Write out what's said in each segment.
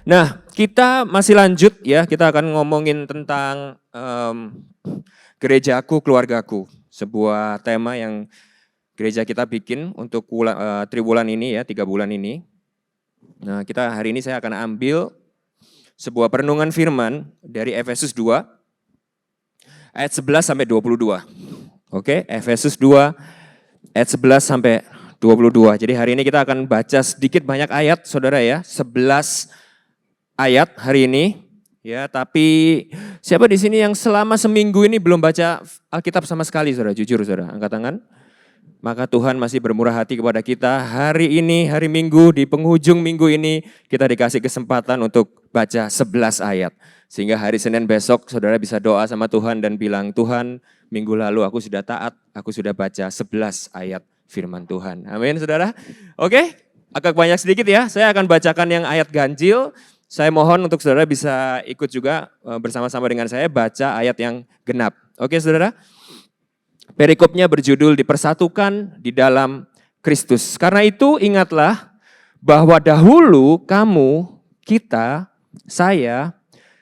Nah, kita masih lanjut ya, kita akan ngomongin tentang gerejaku, keluargaku. Sebuah tema yang gereja kita bikin untuk triwulan ini ya, 3 bulan ini. Nah, hari ini saya akan ambil sebuah perenungan firman dari Efesus 2 ayat 11 sampai 22. Oke, Efesus 2 ayat 11 sampai 22. Jadi hari ini kita akan baca sedikit banyak ayat, Saudara ya. 11 ayat hari ini. Ya, tapi siapa di sini yang selama seminggu ini belum baca Alkitab sama sekali, Saudara? Jujur, Saudara. Angkat tangan. Maka Tuhan masih bermurah hati kepada kita. Hari ini, hari Minggu, di penghujung minggu ini, kita dikasih kesempatan untuk baca 11 ayat. Sehingga hari Senin besok, Saudara bisa doa sama Tuhan dan bilang, Tuhan, minggu lalu aku sudah taat, aku sudah baca 11 ayat firman Tuhan. Amin, Saudara. Oke, agak banyak sedikit ya. Saya akan bacakan yang ayat ganjil. Saya mohon untuk Saudara bisa ikut juga bersama-sama dengan saya baca ayat yang genap. Oke, Saudara. Perikopnya berjudul dipersatukan di dalam Kristus. Karena itu ingatlah bahwa dahulu kamu, kita, saya,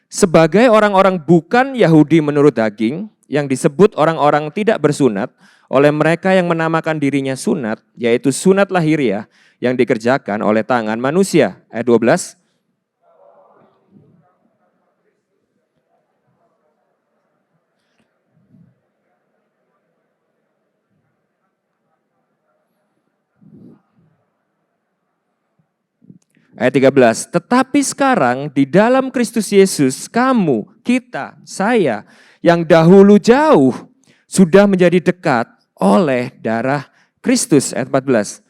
sebagai orang-orang bukan Yahudi menurut daging, yang disebut orang-orang tidak bersunat, oleh mereka yang menamakan dirinya sunat, yaitu sunat lahiriah yang dikerjakan oleh tangan manusia. Ayat 12. Ayat 13, tetapi sekarang di dalam Kristus Yesus, kamu, kita, saya, yang dahulu jauh, sudah menjadi dekat oleh darah Kristus. Ayat 14,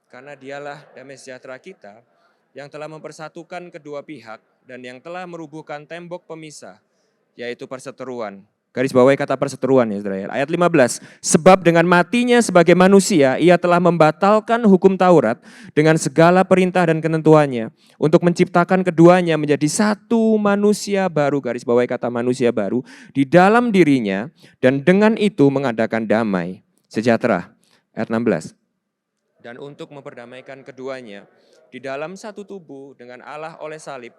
karena dialah damai sejahtera kita, yang telah mempersatukan kedua pihak, dan yang telah merubuhkan tembok pemisah, yaitu perseteruan. Garis bawahi kata perseteruan ya saudara. Ayat 15, sebab dengan matinya sebagai manusia, ia telah membatalkan hukum Taurat dengan segala perintah dan ketentuannya, untuk menciptakan keduanya menjadi satu manusia baru, garis bawahi kata manusia baru, di dalam dirinya, dan dengan itu mengadakan damai, sejahtera. Ayat 16, dan untuk memperdamaikan keduanya, di dalam satu tubuh dengan Allah oleh salib,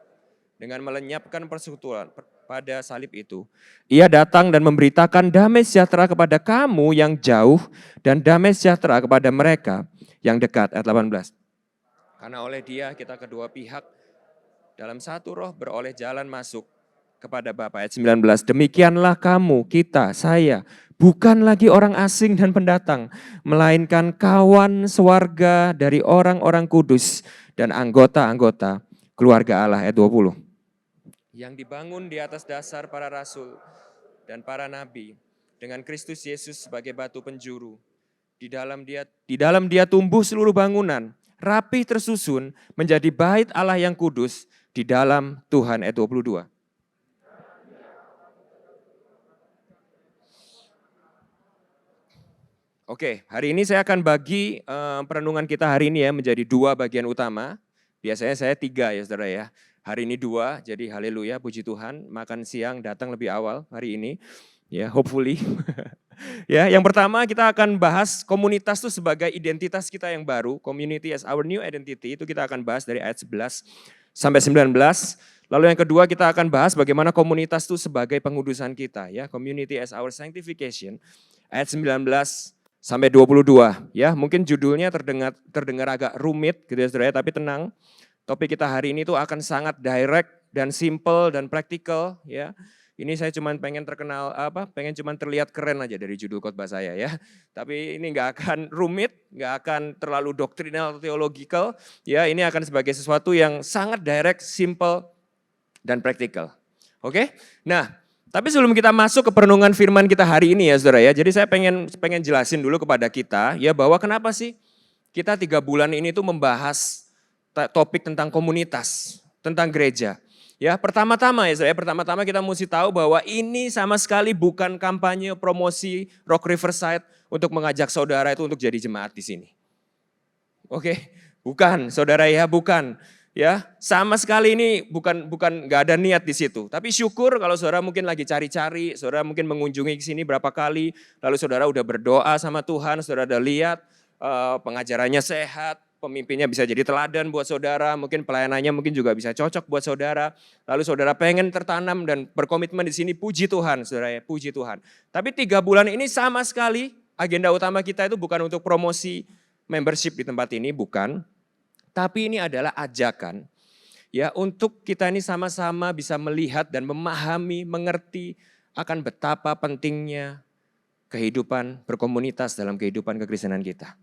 dengan melenyapkan persekutuan pada salib itu, ia datang dan memberitakan damai sejahtera kepada kamu yang jauh dan damai sejahtera kepada mereka yang dekat. Ayat 18. Karena oleh dia kita kedua pihak dalam satu roh beroleh jalan masuk kepada Bapa. Ayat 19. Demikianlah kamu, kita, saya, bukan lagi orang asing dan pendatang, melainkan kawan sewarga dari orang-orang kudus dan anggota-anggota keluarga Allah. Ayat 20. Yang dibangun di atas dasar para rasul dan para nabi, dengan Kristus Yesus sebagai batu penjuru. Di dalam dia tumbuh seluruh bangunan, rapi tersusun menjadi bait Allah yang kudus di dalam Tuhan. Ayat 22. Oke, hari ini saya akan bagi perenungan kita hari ini ya menjadi 2 bagian utama. Biasanya saya 3 ya saudara ya. Hari ini 2, jadi haleluya, puji Tuhan. Makan siang datang lebih awal hari ini, ya hopefully. Ya, yang pertama kita akan bahas komunitas itu sebagai identitas kita yang baru. Community as our new identity, itu kita akan bahas dari ayat 11 sampai 19. Lalu yang kedua kita akan bahas bagaimana komunitas itu sebagai pengudusan kita. Ya, community as our sanctification, ayat 19 sampai 22. Ya, mungkin judulnya terdengar agak rumit gitu ya saudara, tapi tenang. Topik kita hari ini tuh akan sangat direct dan simple dan praktikal ya. Ini saya cuma pengen terlihat keren aja dari judul khotbah saya ya. Tapi ini nggak akan rumit, nggak akan terlalu doktrinal atau theological ya. Ini akan sebagai sesuatu yang sangat direct, simple dan praktikal. Oke? Nah, tapi sebelum kita masuk ke perenungan firman kita hari ini ya saudara ya. Jadi saya pengen jelasin dulu kepada kita ya bahwa kenapa sih kita 3 bulan ini tuh membahas topik tentang komunitas, tentang gereja. Ya, pertama-tama kita mesti tahu bahwa ini sama sekali bukan kampanye promosi Rock Riverside untuk mengajak saudara itu untuk jadi jemaat di sini. Oke, bukan, saudara ya, bukan. Ya, sama sekali ini bukan nggak ada niat di situ. Tapi syukur kalau saudara mungkin lagi cari-cari, saudara mungkin mengunjungi ke sini berapa kali, lalu saudara udah berdoa sama Tuhan, saudara udah lihat pengajarannya sehat, pemimpinnya bisa jadi teladan buat saudara, mungkin pelayanannya mungkin juga bisa cocok buat saudara. Lalu saudara pengen tertanam dan berkomitmen di sini, puji Tuhan saudara ya, puji Tuhan. Tapi 3 bulan ini sama sekali agenda utama kita itu bukan untuk promosi membership di tempat ini, bukan. Tapi ini adalah ajakan ya untuk kita ini sama-sama bisa melihat dan memahami, mengerti akan betapa pentingnya kehidupan berkomunitas dalam kehidupan kekristenan kita.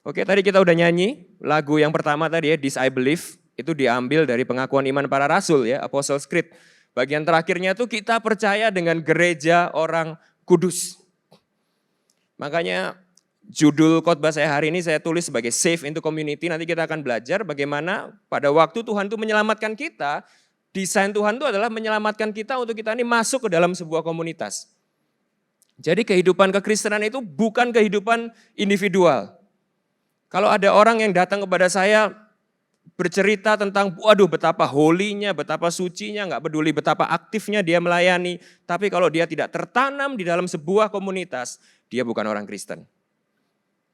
Oke, tadi kita udah nyanyi lagu yang pertama tadi ya, This I Believe, itu diambil dari pengakuan iman para rasul ya, Apostles' Creed. Bagian terakhirnya itu kita percaya dengan gereja orang kudus. Makanya judul khotbah saya hari ini saya tulis sebagai Save into Community. Nanti kita akan belajar bagaimana pada waktu Tuhan itu menyelamatkan kita, desain Tuhan itu adalah menyelamatkan kita untuk kita ini masuk ke dalam sebuah komunitas. Jadi kehidupan kekristenan itu bukan kehidupan individual. Kalau ada orang yang datang kepada saya bercerita tentang, waduh betapa holy-nya, betapa sucinya, nggak peduli betapa aktifnya dia melayani. Tapi kalau dia tidak tertanam di dalam sebuah komunitas, dia bukan orang Kristen.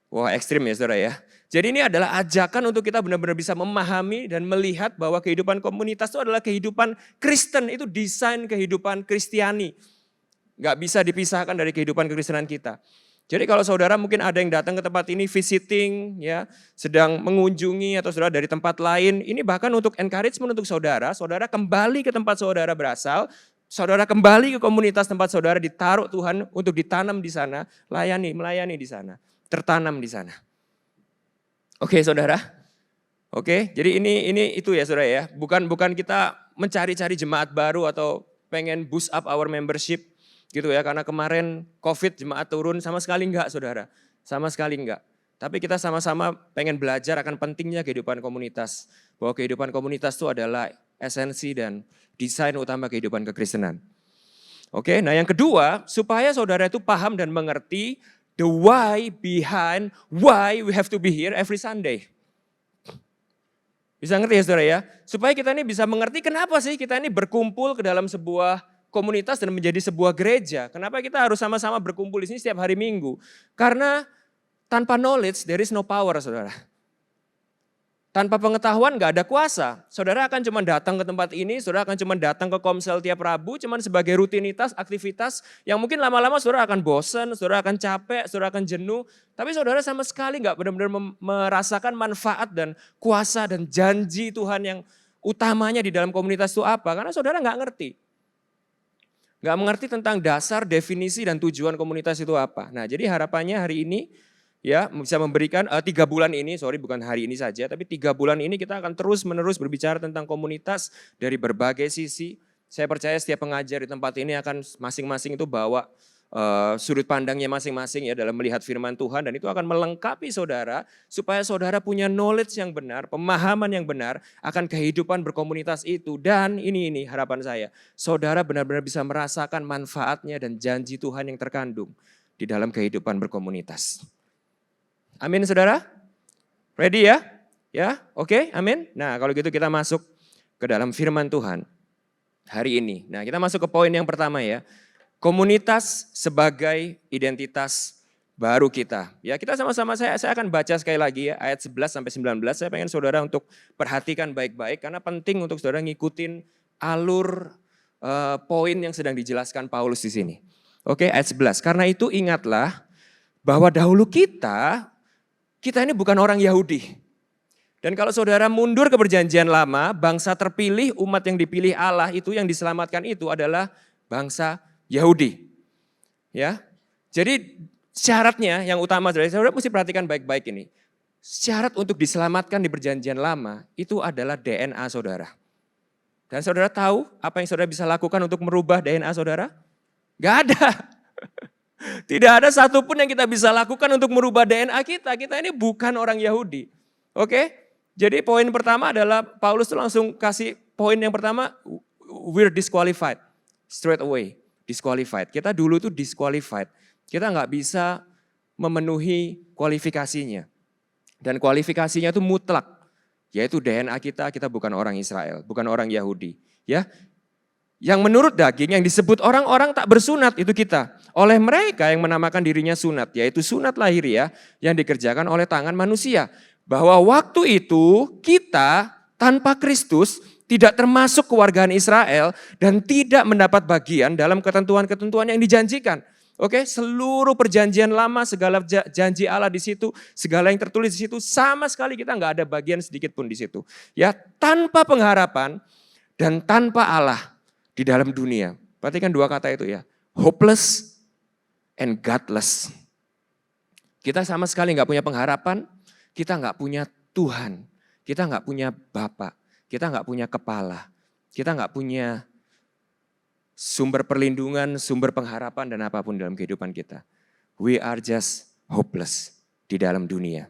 Wah ekstrim ya saudara ya. Jadi ini adalah ajakan untuk kita benar-benar bisa memahami dan melihat bahwa kehidupan komunitas itu adalah kehidupan Kristen, itu desain kehidupan Kristiani. Nggak bisa dipisahkan dari kehidupan kekristenan kita. Jadi kalau saudara mungkin ada yang datang ke tempat ini visiting, ya, sedang mengunjungi atau saudara dari tempat lain, ini bahkan untuk encouragement untuk saudara, saudara kembali ke tempat saudara berasal, saudara kembali ke komunitas tempat saudara ditaruh Tuhan untuk ditanam di sana, melayani di sana, tertanam di sana. Oke saudara, oke, jadi ini itu ya saudara ya, bukan kita mencari-cari jemaat baru atau pengen boost up our membership, gitu ya, karena kemarin COVID jemaat turun, sama sekali enggak saudara, sama sekali enggak. Tapi kita sama-sama pengen belajar akan pentingnya kehidupan komunitas, bahwa kehidupan komunitas itu adalah esensi dan desain utama kehidupan kekristenan. Oke, nah yang kedua, supaya saudara itu paham dan mengerti the why behind why we have to be here every Sunday. Bisa ngerti ya saudara ya? Supaya kita ini bisa mengerti kenapa sih kita ini berkumpul ke dalam sebuah komunitas dan menjadi sebuah gereja. Kenapa kita harus sama-sama berkumpul di sini setiap hari Minggu? Karena tanpa knowledge there is no power, saudara. Tanpa pengetahuan gak ada kuasa. Saudara akan cuma datang ke tempat ini, saudara akan cuma datang ke Komsel tiap Rabu, cuma sebagai rutinitas, aktivitas yang mungkin lama-lama saudara akan bosan, saudara akan capek, saudara akan jenuh. Tapi saudara sama sekali gak benar-benar merasakan manfaat dan kuasa dan janji Tuhan yang utamanya di dalam komunitas itu apa. Karena saudara gak ngerti. Gak mengerti tentang dasar, definisi, dan tujuan komunitas itu apa. Nah jadi harapannya hari ini ya bisa memberikan 3 bulan ini, bukan hari ini saja, tapi 3 bulan ini kita akan terus menerus berbicara tentang komunitas dari berbagai sisi. Saya percaya setiap pengajar di tempat ini akan masing-masing itu bawa sudut pandangnya masing-masing ya dalam melihat firman Tuhan, dan itu akan melengkapi saudara supaya saudara punya knowledge yang benar, pemahaman yang benar akan kehidupan berkomunitas itu. Dan ini harapan saya, saudara benar-benar bisa merasakan manfaatnya dan janji Tuhan yang terkandung di dalam kehidupan berkomunitas. Amin saudara? Ready ya? Ya, oke, amin. Nah kalau gitu kita masuk ke dalam firman Tuhan hari ini. Nah kita masuk ke poin yang pertama ya. Komunitas sebagai identitas baru kita. Ya, kita sama-sama saya akan baca sekali lagi ya ayat 11 sampai 19. Saya pengen saudara untuk perhatikan baik-baik karena penting untuk saudara ngikutin alur poin yang sedang dijelaskan Paulus di sini. Oke, ayat 11. Karena itu ingatlah bahwa dahulu kita ini bukan orang Yahudi. Dan kalau saudara mundur ke perjanjian lama, bangsa terpilih, umat yang dipilih Allah itu yang diselamatkan itu adalah bangsa Yahudi. Ya. Jadi syaratnya yang utama saudara mesti perhatikan baik-baik ini. Syarat untuk diselamatkan di perjanjian lama itu adalah DNA saudara. Dan saudara tahu apa yang saudara bisa lakukan untuk merubah DNA saudara? Gak ada. Tidak ada satupun yang kita bisa lakukan untuk merubah DNA kita. Kita ini bukan orang Yahudi. Oke? Jadi poin pertama adalah Paulus itu langsung kasih poin yang pertama, we're disqualified straight away. Disqualified. Kita dulu tuh disqualified. Kita nggak bisa memenuhi kualifikasinya. Dan kualifikasinya itu mutlak. Yaitu DNA kita bukan orang Israel, bukan orang Yahudi. Ya, yang menurut daging yang disebut orang-orang tak bersunat itu kita. Oleh mereka yang menamakan dirinya sunat, yaitu sunat lahiriah yang dikerjakan oleh tangan manusia. bahwa waktu itu kita tanpa Kristus tidak termasuk kewargaan Israel dan tidak mendapat bagian dalam ketentuan-ketentuan yang dijanjikan. Oke, seluruh perjanjian lama, segala janji Allah di situ, segala yang tertulis di situ, sama sekali kita nggak ada bagian sedikit pun di situ. Ya, tanpa pengharapan dan tanpa Allah di dalam dunia. Perhatikan dua kata itu ya, hopeless and godless. Kita sama sekali nggak punya pengharapan, kita nggak punya Tuhan, kita nggak punya Bapa, kita nggak punya kepala, kita nggak punya sumber perlindungan, sumber pengharapan dan apapun dalam kehidupan kita. We are just hopeless di dalam dunia.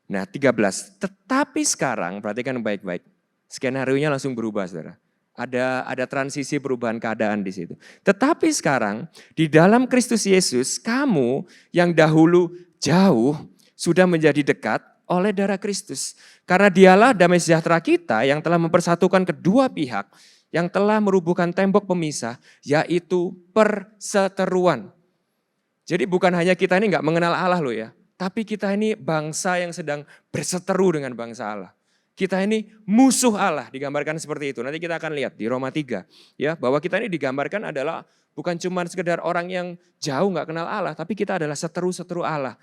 Nah 13, tetapi sekarang, perhatikan baik-baik, skenario-nya langsung berubah saudara. Ada transisi perubahan keadaan di situ. Tetapi sekarang di dalam Kristus Yesus, kamu yang dahulu jauh sudah menjadi dekat oleh darah Kristus. Karena dialah damai sejahtera kita yang telah mempersatukan kedua pihak, yang telah merubuhkan tembok pemisah, yaitu perseteruan. Jadi bukan hanya kita ini nggak mengenal Allah loh ya, tapi kita ini bangsa yang sedang berseteru dengan bangsa Allah. Kita ini musuh Allah, digambarkan seperti itu. Nanti kita akan lihat di Roma 3, ya, bahwa kita ini digambarkan adalah bukan cuma sekedar orang yang jauh nggak kenal Allah, tapi kita adalah seteru-seteru Allah.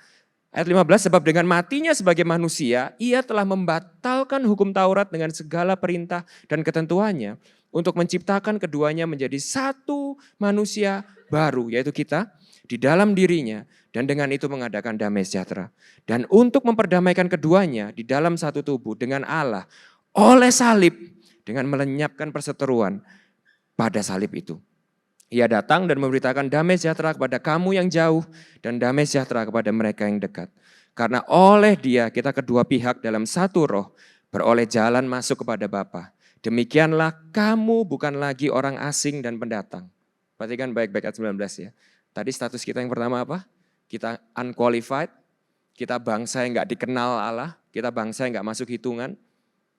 Ayat 15, sebab dengan matinya sebagai manusia, ia telah membatalkan hukum Taurat dengan segala perintah dan ketentuannya, untuk menciptakan keduanya menjadi satu manusia baru, yaitu kita, di dalam dirinya, dan dengan itu mengadakan damai sejahtera. Dan untuk memperdamaikan keduanya di dalam satu tubuh dengan Allah, oleh salib, dengan melenyapkan perseteruan pada salib itu. Ia datang dan memberitakan damai sejahtera kepada kamu yang jauh, dan damai sejahtera kepada mereka yang dekat. Karena oleh Dia kita kedua pihak dalam satu roh, beroleh jalan masuk kepada Bapa. Demikianlah kamu bukan lagi orang asing dan pendatang. Perhatikan baik-baik ayat 19 ya. Tadi status kita yang pertama apa? Kita unqualified, kita bangsa yang gak dikenal Allah, kita bangsa yang gak masuk hitungan,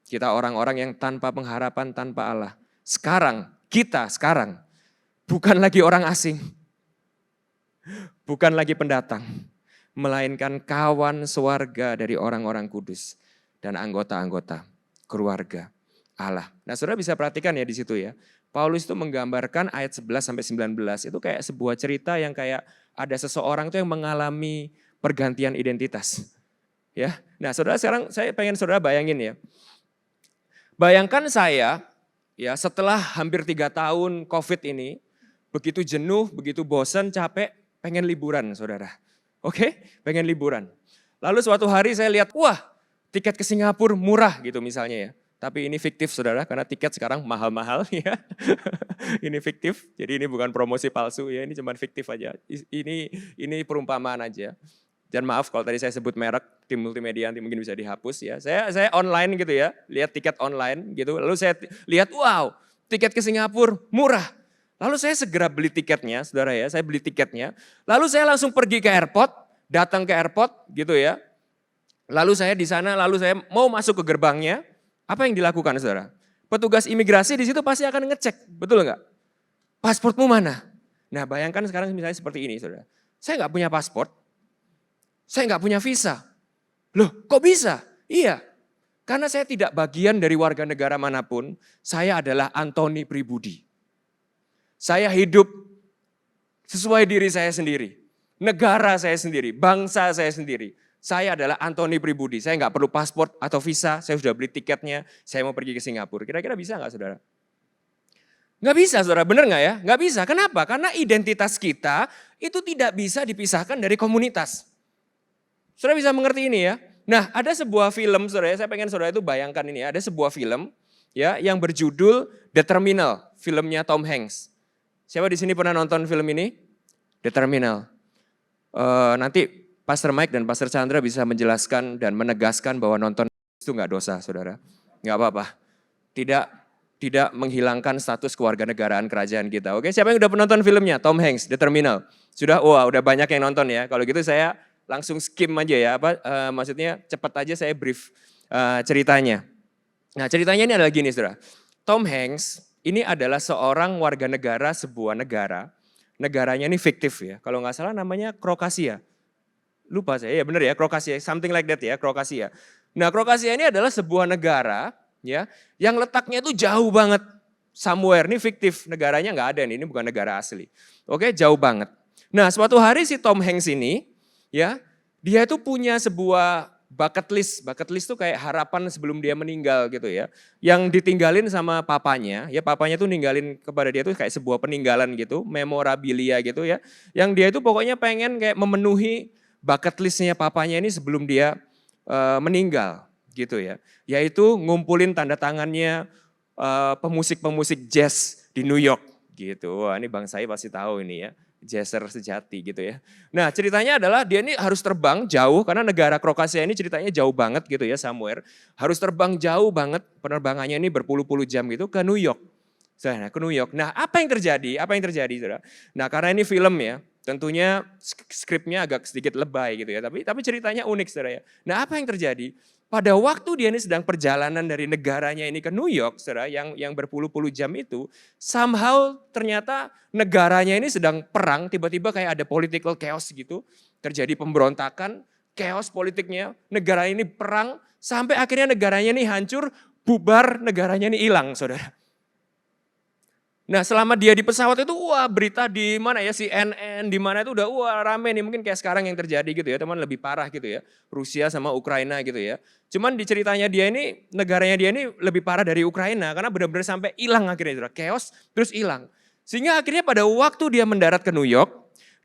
kita orang-orang yang tanpa pengharapan, tanpa Allah. Sekarang, kita sekarang bukan lagi orang asing, bukan lagi pendatang, melainkan kawan sewarga dari orang-orang kudus dan anggota-anggota keluarga Allah. Nah saudara bisa perhatikan ya di situ ya. Paulus itu menggambarkan ayat 11 sampai 19 itu kayak sebuah cerita yang kayak ada seseorang tuh yang mengalami pergantian identitas. Ya. Nah saudara sekarang saya pengen saudara bayangin ya. Bayangkan saya ya setelah hampir 3 tahun COVID ini, begitu jenuh, begitu bosan, capek, pengen liburan saudara. Oke, pengen liburan. Lalu suatu hari saya lihat, wah tiket ke Singapura murah gitu misalnya ya. Tapi ini fiktif saudara, karena tiket sekarang mahal-mahal ya. Ini fiktif, jadi ini bukan promosi palsu ya, ini cuma fiktif aja. Ini perumpamaan aja. Dan maaf kalau tadi saya sebut merek, tim multimedia nanti mungkin bisa dihapus ya. Saya online gitu ya, lihat tiket online gitu. Lalu saya lihat, wow tiket ke Singapura murah. Lalu saya segera beli tiketnya, saudara ya, saya beli tiketnya. Lalu saya langsung pergi ke airport, datang ke airport gitu ya. Lalu saya di sana, lalu saya mau masuk ke gerbangnya. Apa yang dilakukan saudara? Petugas imigrasi di situ pasti akan ngecek, betul nggak? Pasportmu mana? Nah bayangkan sekarang misalnya seperti ini saudara. Saya nggak punya paspor, saya nggak punya visa. Loh kok bisa? Iya, karena saya tidak bagian dari warga negara manapun, saya adalah Antoni pribudi. Saya hidup sesuai diri saya sendiri, negara saya sendiri, bangsa saya sendiri. Saya adalah Antoni pribudi, saya nggak perlu paspor atau visa, saya sudah beli tiketnya, saya mau pergi ke Singapura. Kira-kira bisa nggak saudara? Nggak bisa saudara, benar nggak ya? Nggak bisa, kenapa? Karena identitas kita itu tidak bisa dipisahkan dari komunitas. Saudara bisa mengerti ini ya? Nah ada sebuah film saudara, saya pengen saudara itu bayangkan ini, ada sebuah film ya yang berjudul The Terminal, filmnya Tom Hanks. Siapa di sini pernah nonton film ini? The Terminal. Nanti Pastor Mike dan Pastor Chandra bisa menjelaskan dan menegaskan bahwa nonton itu nggak dosa, saudara. Nggak apa-apa. Tidak menghilangkan status kewarganegaraan kerajaan kita. Oke, siapa yang udah penonton filmnya? Tom Hanks, The Terminal. Sudah, wah udah banyak yang nonton ya. Kalau gitu saya langsung skim aja ya. Maksudnya cepat aja saya brief ceritanya. Nah ceritanya ini adalah gini, saudara. Tom Hanks ini adalah seorang warga negara sebuah negara. Negaranya ini fiktif ya. Kalau nggak salah namanya Kroasia. Lupa saya, ya benar ya, Kroasia, something like that ya, Kroasia. Nah, Kroasia ini adalah sebuah negara ya yang letaknya itu jauh banget. Somewhere, ini fiktif, negaranya nggak ada nih, ini bukan negara asli. Oke, jauh banget. Nah, suatu hari si Tom Hanks ini ya, dia itu punya sebuah bucket list. Bucket list itu kayak harapan sebelum dia meninggal gitu ya. Yang ditinggalin sama papanya, ya papanya tuh ninggalin kepada dia tuh kayak sebuah peninggalan gitu, memorabilia gitu ya. Yang dia itu pokoknya pengen kayak memenuhi bucket listnya papanya ini sebelum dia meninggal gitu ya. Yaitu ngumpulin tanda tangannya pemusik-pemusik jazz di New York gitu. Wah, ini Bang saya pasti tahu ini ya. Jazzer sejati gitu ya. Nah, ceritanya adalah dia ini harus terbang jauh karena negara Kroasia ini ceritanya jauh banget gitu ya, somewhere. Harus terbang jauh banget, penerbangannya ini berpuluh-puluh jam gitu ke New York. Nah, ke New York. Nah, apa yang terjadi? Apa yang terjadi, Saudara? Nah, karena ini film ya, tentunya skripnya agak sedikit lebay gitu ya, tapi ceritanya unik, Saudara ya. Nah, apa yang terjadi? Pada waktu dia ini sedang perjalanan dari negaranya ini ke New York, Saudara, yang berpuluh-puluh jam itu, somehow ternyata negaranya ini sedang perang, tiba-tiba kayak ada political chaos gitu, terjadi pemberontakan, chaos politiknya, negara ini perang, sampai akhirnya negaranya ini hancur, bubar, negaranya ini hilang, Saudara. Nah, selama dia di pesawat itu wah berita di mana ya CNN di mana itu udah wah rame nih, mungkin kayak sekarang yang terjadi gitu ya, teman, lebih parah gitu ya. Rusia sama Ukraina gitu ya. Cuman di ceritanya dia ini, negaranya dia ini lebih parah dari Ukraina karena benar-benar sampai hilang akhirnya, chaos terus hilang. Sehingga akhirnya pada waktu dia mendarat ke New York,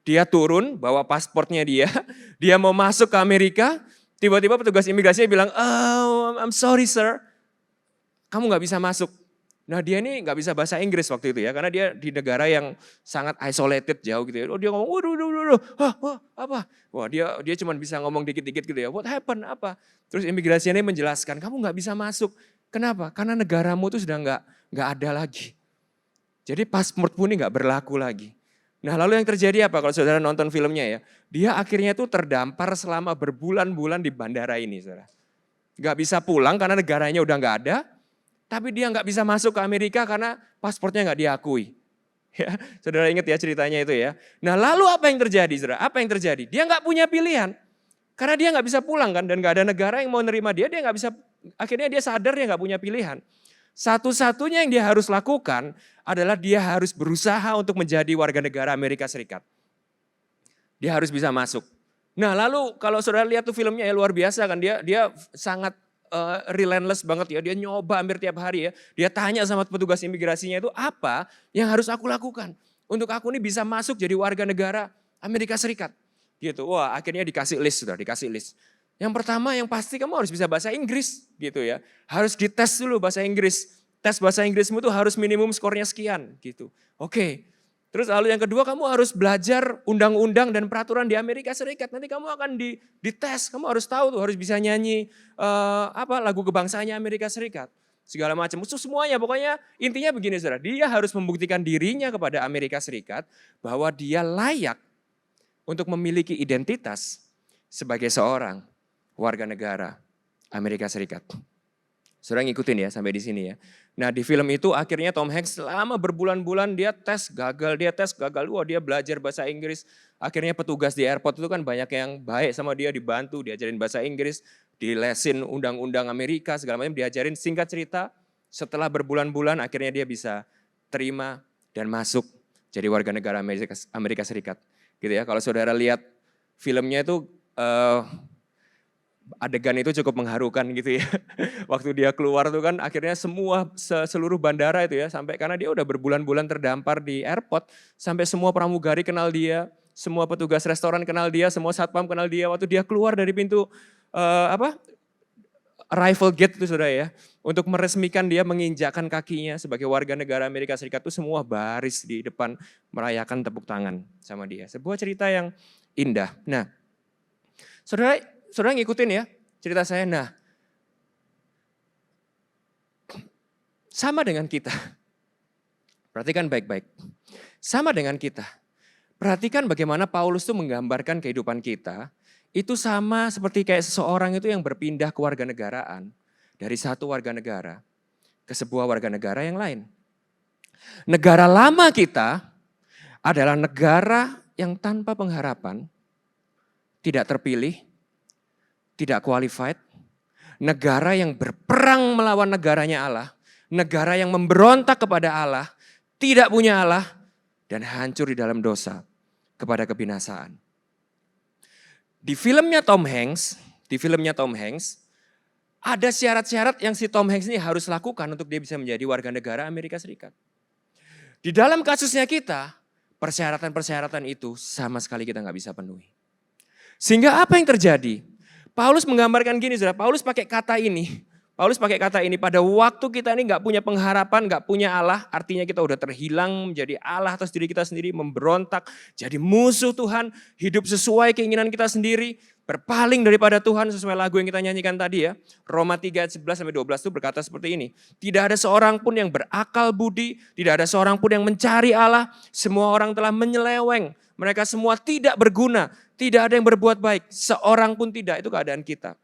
dia turun bawa pasportnya dia, dia mau masuk ke Amerika, tiba-tiba petugas imigrasinya bilang, "Oh, I'm sorry sir, kamu nggak bisa masuk." Nah, dia ini nggak bisa bahasa Inggris waktu itu ya, karena dia di negara yang sangat isolated jauh gitu ya. Oh, dia ngomong, waduh, apa? Wah, dia cuma bisa ngomong dikit-dikit gitu ya. What happened? Apa? Terus imigrasinya ini menjelaskan, kamu nggak bisa masuk. Kenapa? Karena negaramu itu sudah nggak ada lagi. Jadi paspor pun ini nggak berlaku lagi. Nah, lalu yang terjadi apa kalau saudara nonton filmnya ya? Dia akhirnya tuh terdampar selama berbulan-bulan di bandara ini, saudara. Nggak bisa pulang karena negaranya udah nggak ada. Tapi dia nggak bisa masuk ke Amerika karena pasportnya nggak diakui. Ya, saudara ingat ya ceritanya itu ya. Nah, lalu apa yang terjadi, saudara? Apa yang terjadi? Dia nggak punya pilihan. Karena dia nggak bisa pulang kan, dan nggak ada negara yang mau nerima dia nggak bisa. Akhirnya dia sadar dia nggak punya pilihan. Satu-satunya yang dia harus lakukan adalah dia harus berusaha untuk menjadi warga negara Amerika Serikat. Dia harus bisa masuk. Nah, lalu kalau saudara lihat tuh filmnya ya luar biasa kan, dia sangat relentless banget ya, dia nyoba hampir tiap hari ya. Dia tanya sama petugas imigrasinya itu, apa yang harus aku lakukan untuk aku ini bisa masuk jadi warga negara Amerika Serikat. Gitu. Wah, akhirnya dikasih list, sudah dikasih list. Yang pertama yang pasti kamu harus bisa bahasa Inggris gitu ya. Harus dites dulu bahasa Inggris. Tes bahasa Inggrismu tuh harus minimum skornya sekian gitu. Oke. Terus lalu yang kedua, kamu harus belajar undang-undang dan peraturan di Amerika Serikat. Nanti kamu akan dites, kamu harus tahu tuh, harus bisa nyanyi lagu kebangsaannya Amerika Serikat. Segala macam, itu semuanya pokoknya intinya begini saudara. Dia harus membuktikan dirinya kepada Amerika Serikat bahwa dia layak untuk memiliki identitas sebagai seorang warga negara Amerika Serikat. Saudara ngikutin ya sampai di sini ya. Nah, di film itu akhirnya Tom Hanks selama berbulan-bulan dia tes gagal. Wah, dia belajar bahasa Inggris. Akhirnya petugas di airport itu kan banyak yang baik sama dia, dibantu, diajarin bahasa Inggris, dilesin undang-undang Amerika, segala macam diajarin. Singkat cerita, setelah berbulan-bulan akhirnya dia bisa terima dan masuk jadi warga negara Amerika Serikat. Gitu ya. Kalau saudara lihat filmnya itu adegan itu cukup mengharukan gitu ya. Waktu dia keluar tuh kan akhirnya seluruh bandara itu ya, sampai karena dia udah berbulan-bulan terdampar di airport, sampai semua pramugari kenal dia, semua petugas restoran kenal dia, semua satpam kenal dia. Waktu dia keluar dari pintu arrival gate itu saudara ya, untuk meresmikan dia menginjakkan kakinya sebagai warga negara Amerika Serikat itu semua baris di depan merayakan tepuk tangan sama dia. Sebuah cerita yang indah. Nah, saudara ngikutin ya cerita saya. Nah, sama dengan kita. Perhatikan baik-baik. Sama dengan kita. Perhatikan bagaimana Paulus itu menggambarkan kehidupan kita. Itu sama seperti kayak seseorang itu yang berpindah ke warga negaraan. Dari satu warga negara ke sebuah warga negara yang lain. Negara lama kita adalah negara yang tanpa pengharapan, tidak terpilih, tidak qualified, negara yang berperang melawan negaranya Allah, negara yang memberontak kepada Allah, tidak punya Allah, dan hancur di dalam dosa kepada kebinasaan. Di filmnya Tom Hanks, ada syarat-syarat yang si Tom Hanks ini harus lakukan untuk dia bisa menjadi warga negara Amerika Serikat. Di dalam kasusnya kita, persyaratan-persyaratan itu sama sekali kita nggak bisa penuhi. Sehingga apa yang terjadi? Paulus menggambarkan gini, saudara. Paulus pakai kata ini, pada waktu kita ini nggak punya pengharapan, nggak punya Allah, artinya kita udah terhilang menjadi Allah atas diri kita sendiri, memberontak, jadi musuh Tuhan, hidup sesuai keinginan kita sendiri, berpaling daripada Tuhan sesuai lagu yang kita nyanyikan tadi ya. Roma 3 ayat 11-12 itu berkata seperti ini. Tidak ada seorang pun yang berakal budi, tidak ada seorang pun yang mencari Allah, semua orang telah menyeleweng, mereka semua tidak berguna, tidak ada yang berbuat baik, seorang pun tidak, itu keadaan kita.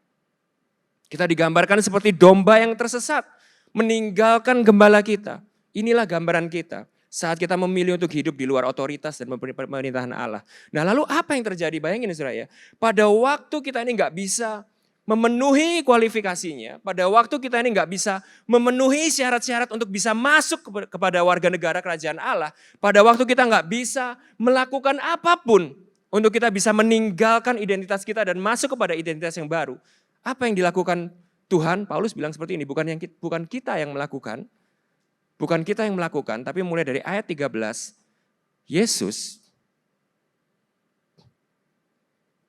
Kita digambarkan seperti domba yang tersesat, meninggalkan gembala kita. Inilah gambaran kita saat kita memilih untuk hidup di luar otoritas dan pemerintahan Allah. Nah lalu apa yang terjadi? Bayangin saudara ya, pada waktu kita ini nggak bisa memenuhi kualifikasinya, pada waktu kita ini nggak bisa memenuhi syarat-syarat untuk bisa masuk kepada warga negara kerajaan Allah, pada waktu kita nggak bisa melakukan apapun untuk kita bisa meninggalkan identitas kita dan masuk kepada identitas yang baru. Apa yang dilakukan Tuhan? Paulus bilang seperti ini, bukan kita yang melakukan, tapi mulai dari ayat 13, Yesus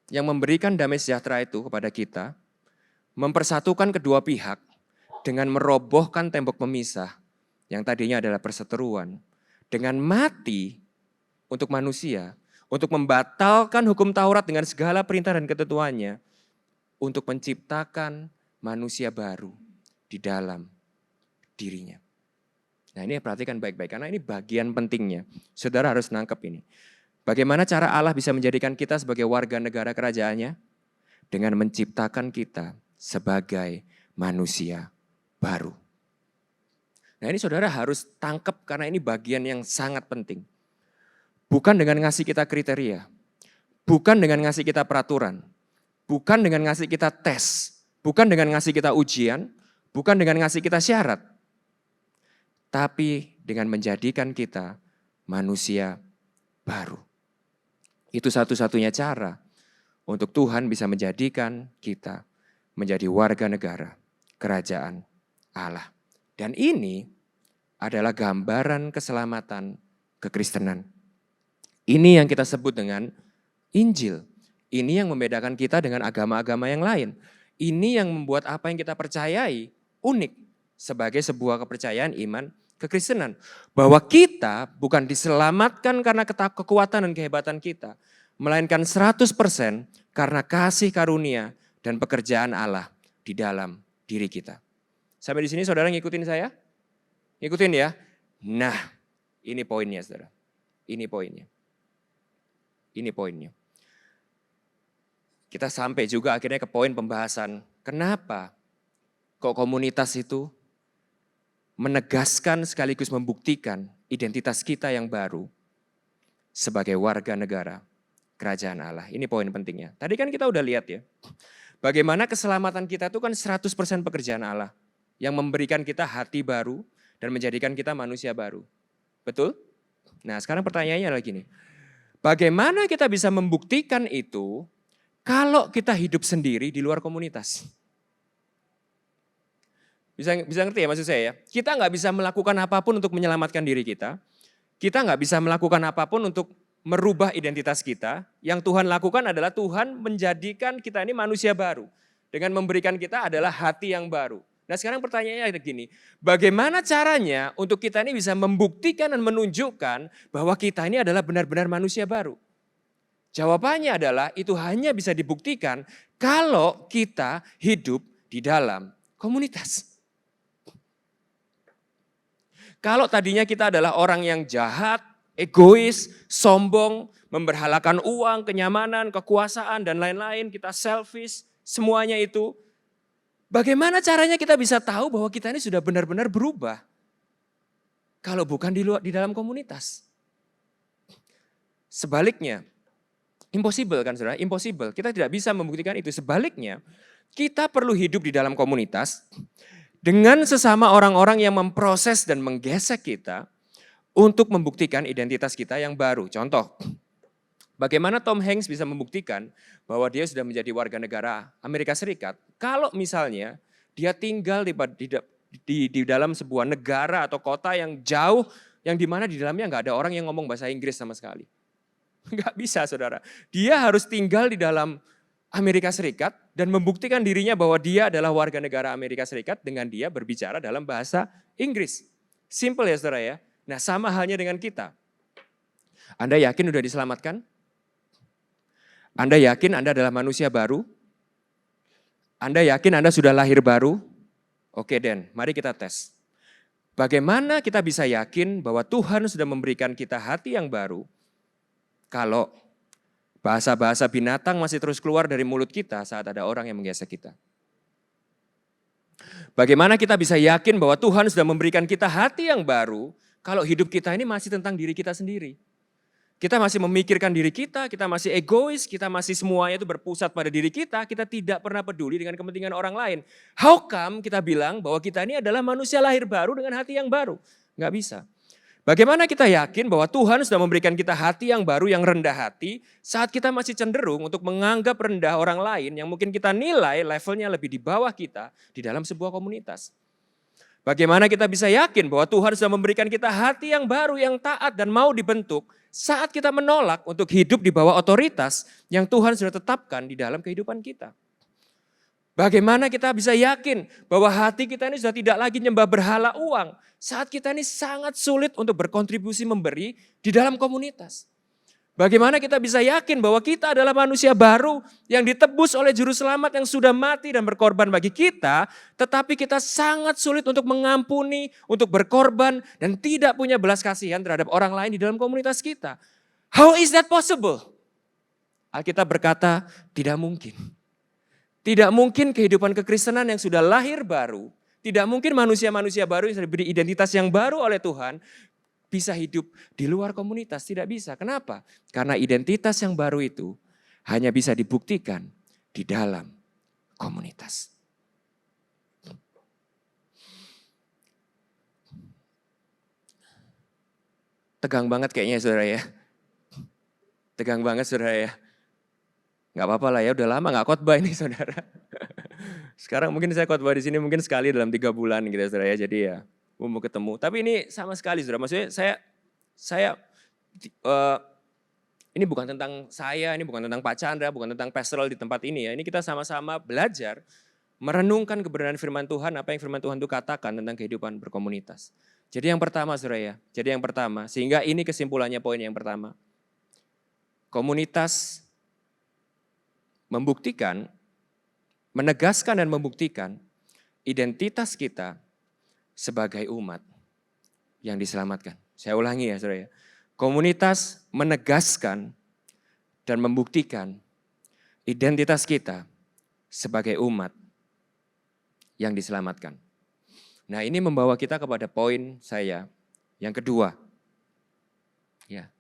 yang memberikan damai sejahtera itu kepada kita, mempersatukan kedua pihak dengan merobohkan tembok pemisah yang tadinya adalah perseteruan, dengan mati untuk manusia, untuk membatalkan hukum Taurat dengan segala perintah dan ketentuannya, untuk menciptakan manusia baru di dalam dirinya. Nah ini perhatikan baik-baik, karena ini bagian pentingnya. Saudara harus nangkep ini. Bagaimana cara Allah bisa menjadikan kita sebagai warga negara kerajaannya? Dengan menciptakan kita sebagai manusia baru. Nah ini saudara harus tangkep karena ini bagian yang sangat penting. Bukan dengan ngasih kita kriteria, bukan dengan ngasih kita peraturan, bukan dengan ngasih kita tes, bukan dengan ngasih kita ujian, bukan dengan ngasih kita syarat, tapi dengan menjadikan kita manusia baru. Itu satu-satunya cara untuk Tuhan bisa menjadikan kita menjadi warga negara kerajaan Allah. Dan ini adalah gambaran keselamatan kekristenan. Ini yang kita sebut dengan Injil. Ini yang membedakan kita dengan agama-agama yang lain. Ini yang membuat apa yang kita percayai unik sebagai sebuah kepercayaan iman kekristenan. Bahwa kita bukan diselamatkan karena kekuatan dan kehebatan kita, melainkan 100% karena kasih karunia dan pekerjaan Allah di dalam diri kita. Sampai di sini saudara ngikutin saya? Ngikutin ya? Nah, ini poinnya saudara. Ini poinnya. Kita sampai juga akhirnya ke poin pembahasan. Kenapa kok komunitas itu menegaskan sekaligus membuktikan identitas kita yang baru sebagai warga negara kerajaan Allah. Ini poin pentingnya. Tadi kan kita udah lihat ya, bagaimana keselamatan kita itu kan 100% pekerjaan Allah yang memberikan kita hati baru dan menjadikan kita manusia baru. Betul? Nah sekarang pertanyaannya adalah gini, bagaimana kita bisa membuktikan itu kalau kita hidup sendiri di luar komunitas? Bisa ngerti ya maksud saya ya? Kita nggak bisa melakukan apapun untuk menyelamatkan diri kita. Kita nggak bisa melakukan apapun untuk merubah identitas kita. Yang Tuhan lakukan adalah Tuhan menjadikan kita ini manusia baru. Dengan memberikan kita adalah hati yang baru. Nah sekarang pertanyaannya ada gini, bagaimana caranya untuk kita ini bisa membuktikan dan menunjukkan bahwa kita ini adalah benar-benar manusia baru? Jawabannya adalah itu hanya bisa dibuktikan kalau kita hidup di dalam komunitas. Kalau tadinya kita adalah orang yang jahat, egois, sombong, memberhalakan uang, kenyamanan, kekuasaan, dan lain-lain, kita selfish, semuanya itu. Bagaimana caranya kita bisa tahu bahwa kita ini sudah benar-benar berubah? Kalau bukan di dalam komunitas. Sebaliknya, impossible kan saudara, impossible. Kita tidak bisa membuktikan itu. Sebaliknya, Kita perlu hidup di dalam komunitas dengan sesama orang-orang yang memproses dan menggesek kita untuk membuktikan identitas kita yang baru. Contoh, bagaimana Tom Hanks bisa membuktikan bahwa dia sudah menjadi warga negara Amerika Serikat kalau misalnya dia tinggal di dalam sebuah negara atau kota yang jauh, yang dimana di dalamnya nggak ada orang yang ngomong bahasa Inggris sama sekali. Nggak bisa, saudara. Dia harus tinggal di dalam Amerika Serikat dan membuktikan dirinya bahwa dia adalah warga negara Amerika Serikat dengan dia berbicara dalam bahasa Inggris. Simple ya saudara ya. Nah sama halnya dengan kita. Anda yakin sudah diselamatkan? Anda yakin Anda adalah manusia baru? Anda yakin Anda sudah lahir baru? Oke Den, mari kita tes. Bagaimana kita bisa yakin bahwa Tuhan sudah memberikan kita hati yang baru kalau bahasa-bahasa binatang masih terus keluar dari mulut kita saat ada orang yang menggesek kita? Bagaimana kita bisa yakin bahwa Tuhan sudah memberikan kita hati yang baru kalau hidup kita ini masih tentang diri kita sendiri? Kita masih memikirkan diri kita masih egois, kita masih semuanya itu berpusat pada diri kita tidak pernah peduli dengan kepentingan orang lain. How come kita bilang bahwa kita ini adalah manusia lahir baru dengan hati yang baru? Nggak bisa. Bagaimana kita yakin bahwa Tuhan sudah memberikan kita hati yang baru, yang rendah hati, saat kita masih cenderung untuk menganggap rendah orang lain yang mungkin kita nilai levelnya lebih di bawah kita di dalam sebuah komunitas? Bagaimana kita bisa yakin bahwa Tuhan sudah memberikan kita hati yang baru, yang taat dan mau dibentuk saat kita menolak untuk hidup di bawah otoritas yang Tuhan sudah tetapkan di dalam kehidupan kita? Bagaimana kita bisa yakin bahwa hati kita ini sudah tidak lagi nyembah berhala uang saat kita ini sangat sulit untuk berkontribusi memberi di dalam komunitas? Bagaimana kita bisa yakin bahwa kita adalah manusia baru yang ditebus oleh juru selamat yang sudah mati dan berkorban bagi kita, tetapi kita sangat sulit untuk mengampuni, untuk berkorban dan tidak punya belas kasihan terhadap orang lain di dalam komunitas kita? How is that possible? Alkitab berkata tidak mungkin. Tidak mungkin kehidupan kekristenan yang sudah lahir baru, tidak mungkin manusia-manusia baru yang sudah diberi identitas yang baru oleh Tuhan bisa hidup di luar komunitas. Tidak bisa. Kenapa? Karena identitas yang baru itu hanya bisa dibuktikan di dalam komunitas. Tegang banget kayaknya saudara ya. Tegang banget saudara ya. Gak apa-apa lah ya, udah lama gak khotbah ini saudara. Sekarang mungkin saya khotbah di sini mungkin sekali dalam 3 bulan gitu ya saudara ya. Jadi ya mau ketemu. Tapi ini sama sekali saudara, maksudnya ini bukan tentang saya, ini bukan tentang Pak Chandra, bukan tentang pastoral di tempat ini ya. Ini kita sama-sama belajar merenungkan kebenaran firman Tuhan, apa yang firman Tuhan itu katakan tentang kehidupan berkomunitas. Jadi yang pertama saudara ya, sehingga ini kesimpulannya poin yang pertama. Komunitas membuktikan, menegaskan dan membuktikan identitas kita sebagai umat yang diselamatkan. Saya ulangi ya saudara ya. Komunitas menegaskan dan membuktikan identitas kita sebagai umat yang diselamatkan. Nah ini membawa kita kepada poin saya yang kedua. Ya,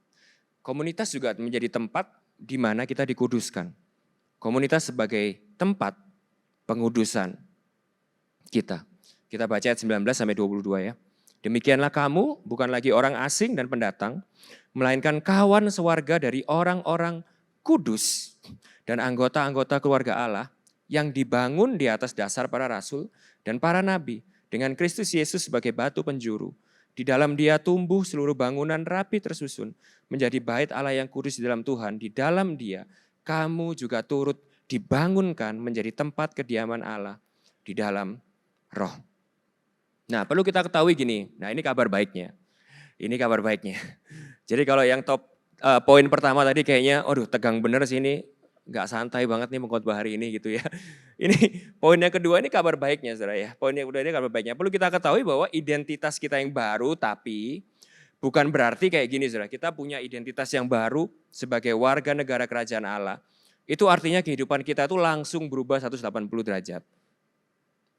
komunitas juga menjadi tempat di mana kita dikuduskan. Komunitas sebagai tempat pengudusan kita. Kita baca ayat 19 sampai 22 ya. Demikianlah kamu bukan lagi orang asing dan pendatang, melainkan kawan sewarga dari orang-orang kudus dan anggota-anggota keluarga Allah yang dibangun di atas dasar para rasul dan para nabi dengan Kristus Yesus sebagai batu penjuru. Di dalam Dia tumbuh seluruh bangunan rapi tersusun menjadi bait Allah yang kudus di dalam Tuhan. Di dalam Dia kamu juga turut dibangunkan menjadi tempat kediaman Allah di dalam Roh. Nah perlu kita ketahui gini, nah ini kabar baiknya. Ini kabar baiknya. Jadi kalau yang top poin pertama tadi kayaknya, aduh tegang bener sih ini, gak santai banget nih mengkhotbah hari ini gitu ya. Ini poin yang kedua ini kabar baiknya saudara ya. Poin yang kedua ini kabar baiknya. Perlu kita ketahui bahwa identitas kita yang baru tapi bukan berarti kayak gini saudara. Kita punya identitas yang baru sebagai warga negara kerajaan Allah. Itu artinya kehidupan kita itu langsung berubah 180 derajat.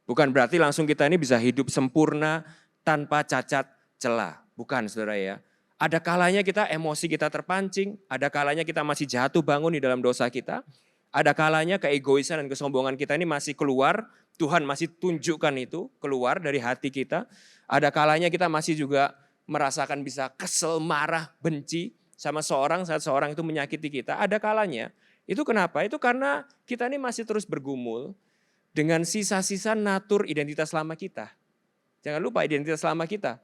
Bukan berarti langsung kita ini bisa hidup sempurna tanpa cacat celah. Bukan saudara ya. Ada kalanya kita emosi kita terpancing, ada kalanya kita masih jatuh bangun di dalam dosa kita. Ada kalanya keegoisan dan kesombongan kita ini masih keluar, Tuhan masih tunjukkan itu keluar dari hati kita. Ada kalanya kita masih juga merasakan bisa kesel, marah, benci sama seorang saat seorang itu menyakiti kita. Ada kalanya. Itu kenapa? Itu karena kita ini masih terus bergumul dengan sisa-sisa natur identitas lama kita. Jangan lupa identitas lama kita.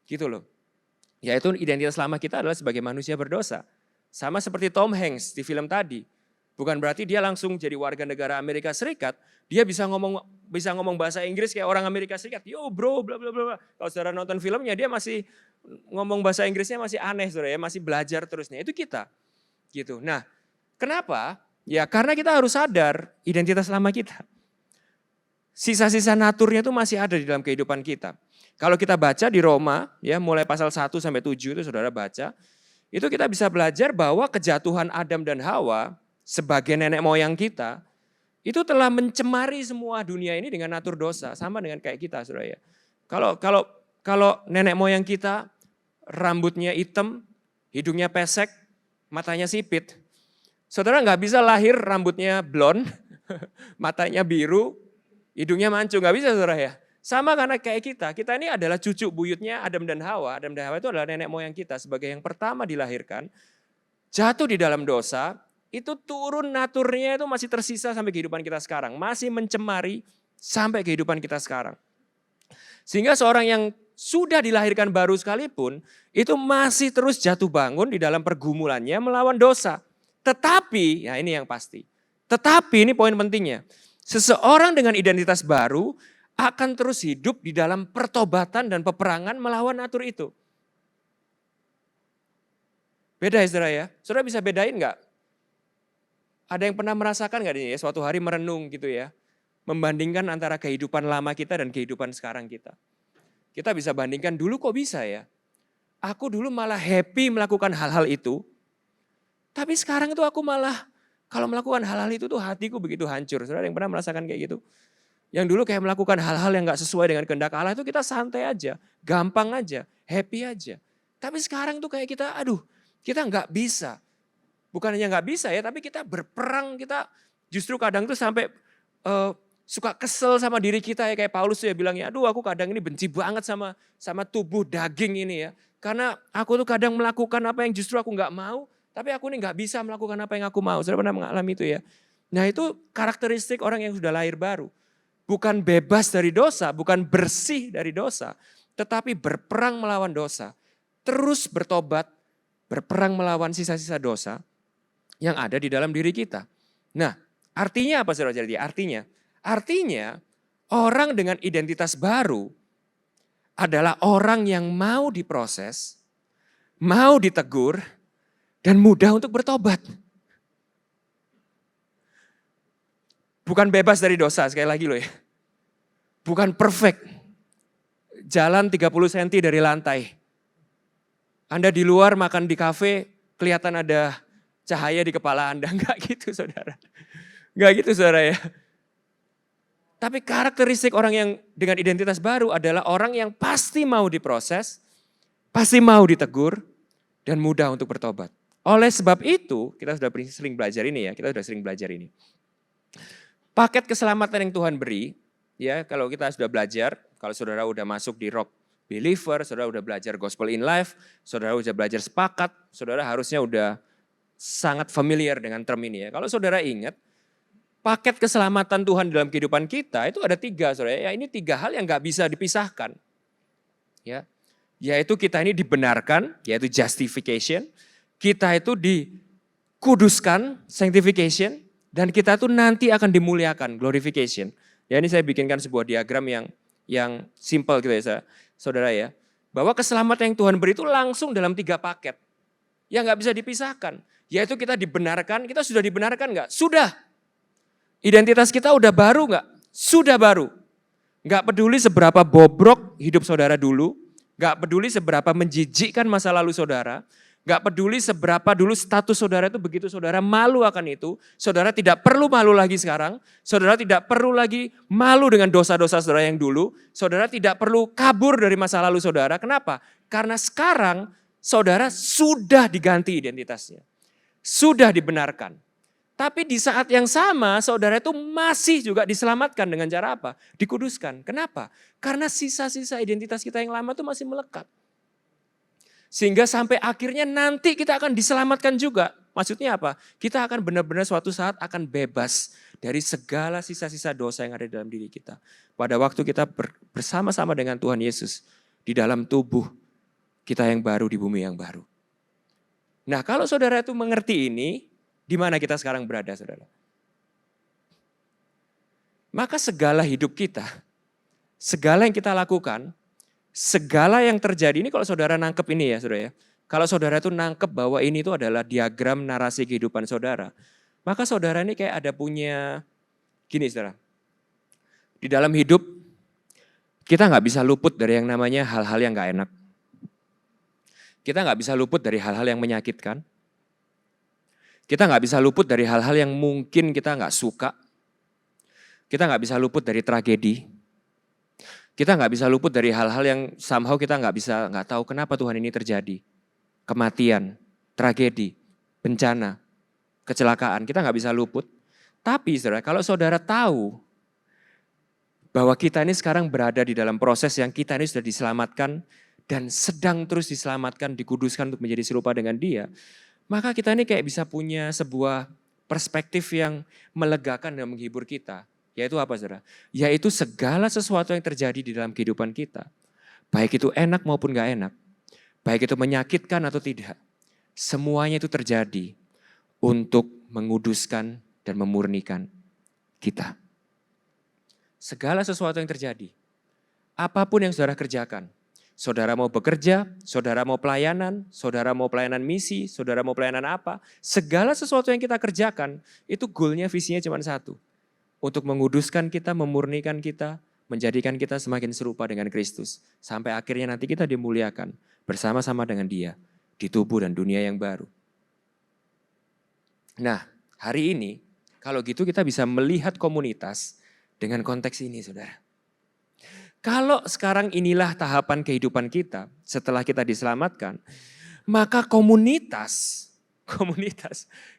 Gitu loh. Yaitu identitas lama kita adalah sebagai manusia berdosa. Sama seperti Tom Hanks di film tadi. Bukan berarti dia langsung jadi warga negara Amerika Serikat, dia bisa ngomong bahasa Inggris kayak orang Amerika Serikat. Yo bro, bla bla bla. Kalau saudara nonton filmnya dia masih ngomong bahasa Inggrisnya masih aneh saudara ya, masih belajar terusnya. Itu kita. Gitu. Nah, kenapa? Ya karena kita harus sadar identitas lama kita. Sisa-sisa naturnya itu masih ada di dalam kehidupan kita. Kalau kita baca di Roma, ya mulai pasal 1 sampai 7 itu saudara baca, itu kita bisa belajar bahwa kejatuhan Adam dan Hawa sebagai nenek moyang kita, itu telah mencemari semua dunia ini dengan natur dosa, sama dengan kayak kita, saudara ya. Kalau nenek moyang kita rambutnya hitam, hidungnya pesek, matanya sipit, saudara nggak bisa lahir rambutnya blond, matanya biru, hidungnya mancung, nggak bisa, saudara ya. Sama karena kayak kita ini adalah cucu buyutnya Adam dan Hawa. Adam dan Hawa itu adalah nenek moyang kita sebagai yang pertama dilahirkan, jatuh di dalam dosa. Itu turun naturnya itu masih tersisa sampai kehidupan kita sekarang. Masih mencemari sampai kehidupan kita sekarang. Sehingga seorang yang sudah dilahirkan baru sekalipun, itu masih terus jatuh bangun di dalam pergumulannya melawan dosa. Tetapi, ya ini yang pasti. Tetapi ini poin pentingnya. Seseorang dengan identitas baru akan terus hidup di dalam pertobatan dan peperangan melawan natur itu. Beda ya saudara ya? Saudara bisa bedain enggak? Ada yang pernah merasakan nggak nih ya, suatu hari merenung gitu ya, membandingkan antara kehidupan lama kita dan kehidupan sekarang kita. Kita bisa bandingkan dulu kok bisa ya, aku dulu malah happy melakukan hal-hal itu, tapi sekarang itu aku malah kalau melakukan hal-hal itu tuh hatiku begitu hancur. Saudara yang pernah merasakan kayak gitu? Yang dulu kayak melakukan hal-hal yang gak sesuai dengan kehendak Allah itu kita santai aja, gampang aja, happy aja. Tapi sekarang tuh kayak kita, kita gak bisa. Bukan hanya nggak bisa ya, tapi kita berperang, kita justru kadang tuh sampai suka kesel sama diri kita ya, kayak Paulus ya bilangnya, aduh aku kadang ini benci banget sama tubuh daging ini ya. Karena aku tuh kadang melakukan apa yang justru aku nggak mau, tapi aku ini nggak bisa melakukan apa yang aku mau. Saudara pernah mengalami itu ya? Nah itu karakteristik orang yang sudah lahir baru. Bukan bebas dari dosa, bukan bersih dari dosa, tetapi berperang melawan dosa. Terus bertobat, berperang melawan sisa-sisa dosa yang ada di dalam diri kita. Nah, artinya apa saudara? Jadi artinya orang dengan identitas baru adalah orang yang mau diproses, mau ditegur, dan mudah untuk bertobat. Bukan bebas dari dosa, sekali lagi loh ya. Bukan perfect. Jalan 30 cm dari lantai. Anda di luar makan di kafe, kelihatan ada cahaya di kepala Anda. Enggak gitu saudara. Enggak gitu saudara ya. Tapi karakteristik orang yang dengan identitas baru adalah orang yang pasti mau diproses, pasti mau ditegur, dan mudah untuk bertobat. Oleh sebab itu, kita sudah sering belajar ini ya, Paket keselamatan yang Tuhan beri, ya kalau kita sudah belajar, kalau saudara udah masuk di Rock Believer, saudara udah belajar Gospel in Life, saudara udah belajar sepakat, saudara harusnya udah sangat familiar dengan term ini ya. Kalau saudara ingat, paket keselamatan Tuhan dalam kehidupan kita itu ada 3 saudara. Ya ini 3 hal yang gak bisa dipisahkan. Ya, yaitu kita ini dibenarkan, yaitu justification. Kita itu dikuduskan, sanctification. Dan kita itu nanti akan dimuliakan, glorification. Ya ini saya bikinkan sebuah diagram yang simple gitu ya saudara ya. Bahwa keselamatan yang Tuhan beri itu langsung dalam 3 paket. Yang gak bisa dipisahkan. Yaitu kita dibenarkan, kita sudah dibenarkan enggak? Sudah. Identitas kita udah baru enggak? Sudah baru. Enggak peduli seberapa bobrok hidup saudara dulu, enggak peduli seberapa menjijikkan masa lalu saudara, enggak peduli seberapa dulu status saudara itu begitu saudara malu akan itu, saudara tidak perlu malu lagi sekarang, saudara tidak perlu lagi malu dengan dosa-dosa saudara yang dulu, saudara tidak perlu kabur dari masa lalu saudara. Kenapa? Karena sekarang saudara sudah diganti identitasnya. Sudah dibenarkan. Tapi di saat yang sama saudara itu masih juga diselamatkan dengan cara apa? Dikuduskan. Kenapa? Karena sisa-sisa identitas kita yang lama itu masih melekat. Sehingga sampai akhirnya nanti kita akan diselamatkan juga. Maksudnya apa? Kita akan benar-benar suatu saat akan bebas dari segala sisa-sisa dosa yang ada di dalam diri kita. Pada waktu kita bersama-sama dengan Tuhan Yesus di dalam tubuh kita yang baru di bumi yang baru. Nah, kalau saudara itu mengerti ini, di mana kita sekarang berada, saudara? Maka segala hidup kita, segala yang kita lakukan, segala yang terjadi ini kalau saudara nangkep ini ya saudara ya. Kalau saudara itu nangkep bahwa ini itu adalah diagram narasi kehidupan saudara. Maka saudara ini kayak ada punya, gini saudara. Di dalam hidup kita nggak bisa luput dari yang namanya hal-hal yang nggak enak. Kita nggak bisa luput dari hal-hal yang menyakitkan. Kita nggak bisa luput dari hal-hal yang mungkin kita nggak suka. Kita nggak bisa luput dari tragedi. Kita nggak bisa luput dari hal-hal yang somehow kita nggak tahu kenapa Tuhan ini terjadi. Kematian, tragedi, bencana, kecelakaan, kita nggak bisa luput. Tapi saudara, kalau saudara tahu bahwa kita ini sekarang berada di dalam proses yang kita ini sudah diselamatkan dan sedang terus diselamatkan, dikuduskan untuk menjadi serupa dengan Dia, maka kita ini kayak bisa punya sebuah perspektif yang melegakan dan menghibur kita. Yaitu apa saudara? Yaitu segala sesuatu yang terjadi di dalam kehidupan kita. Baik itu enak maupun gak enak. Baik itu menyakitkan atau tidak. Semuanya itu terjadi untuk menguduskan dan memurnikan kita. Segala sesuatu yang terjadi. Apapun yang saudara kerjakan. Saudara mau bekerja, saudara mau pelayanan misi, saudara mau pelayanan apa. Segala sesuatu yang kita kerjakan, itu goalnya, visinya cuma satu. Untuk menguduskan kita, memurnikan kita, menjadikan kita semakin serupa dengan Kristus. Sampai akhirnya nanti kita dimuliakan bersama-sama dengan Dia di tubuh dan dunia yang baru. Nah, hari ini kalau gitu kita bisa melihat komunitas dengan konteks ini, saudara. Kalau sekarang inilah tahapan kehidupan kita setelah kita diselamatkan, maka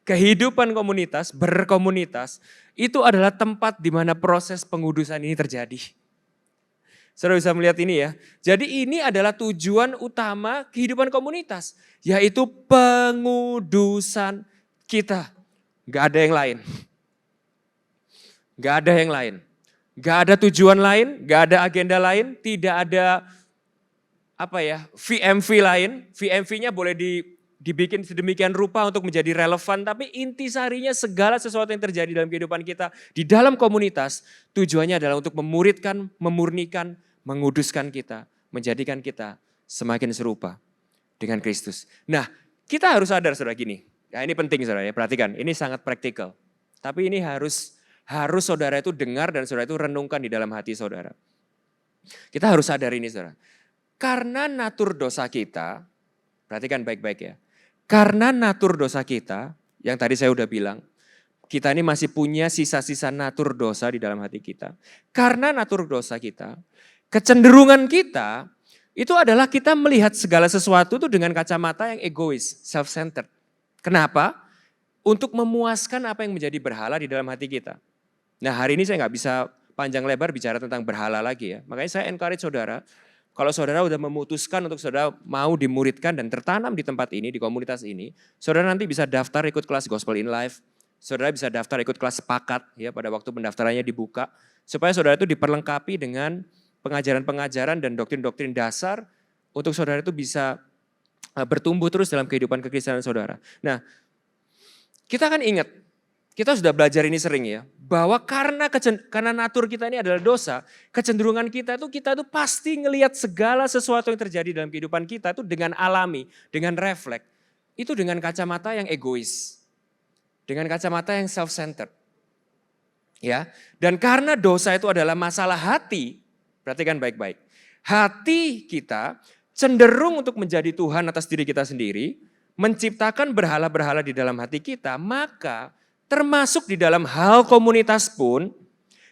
kehidupan komunitas, berkomunitas, itu adalah tempat di mana proses pengudusan ini terjadi. Saudara bisa melihat ini ya. Jadi ini adalah tujuan utama kehidupan komunitas, yaitu pengudusan kita. Gak ada yang lain. Gak ada yang lain. Gak ada tujuan lain, gak ada agenda lain, tidak ada VMV lain. VMV-nya boleh dibikin sedemikian rupa untuk menjadi relevan, tapi intisarinya segala sesuatu yang terjadi dalam kehidupan kita, di dalam komunitas, tujuannya adalah untuk memuridkan, memurnikan, menguduskan kita, menjadikan kita semakin serupa dengan Kristus. Nah, kita harus sadar saudara gini, ya ini penting saudara ya, perhatikan, ini sangat praktikal. Tapi ini harus saudara itu dengar dan saudara itu renungkan di dalam hati saudara. Kita harus sadar ini saudara. Karena natur dosa kita, perhatikan baik-baik ya. Karena natur dosa kita, yang tadi saya udah bilang, kita ini masih punya sisa-sisa natur dosa di dalam hati kita. Karena natur dosa kita, kecenderungan kita, itu adalah kita melihat segala sesuatu itu dengan kacamata yang egois, self-centered. Kenapa? Untuk memuaskan apa yang menjadi berhala di dalam hati kita. Nah hari ini saya nggak bisa panjang lebar bicara tentang berhala lagi ya. Makanya saya encourage saudara, kalau saudara udah memutuskan untuk saudara mau dimuridkan dan tertanam di tempat ini, di komunitas ini, saudara nanti bisa daftar ikut kelas Gospel in Life, saudara bisa daftar ikut kelas sepakat ya pada waktu pendaftarannya dibuka, supaya saudara itu diperlengkapi dengan pengajaran-pengajaran dan doktrin-doktrin dasar untuk saudara itu bisa bertumbuh terus dalam kehidupan kekristenan saudara. Nah, kita kan ingat, kita sudah belajar ini sering ya, bahwa karena natur kita ini adalah dosa, kecenderungan kita tuh pasti ngelihat segala sesuatu yang terjadi dalam kehidupan kita itu dengan alami, dengan refleks. Itu dengan kacamata yang egois, dengan kacamata yang self-centered. Ya, dan karena dosa itu adalah masalah hati, perhatikan baik-baik. Hati kita cenderung untuk menjadi Tuhan atas diri kita sendiri, menciptakan berhala-berhala di dalam hati kita, maka termasuk di dalam hal komunitas pun,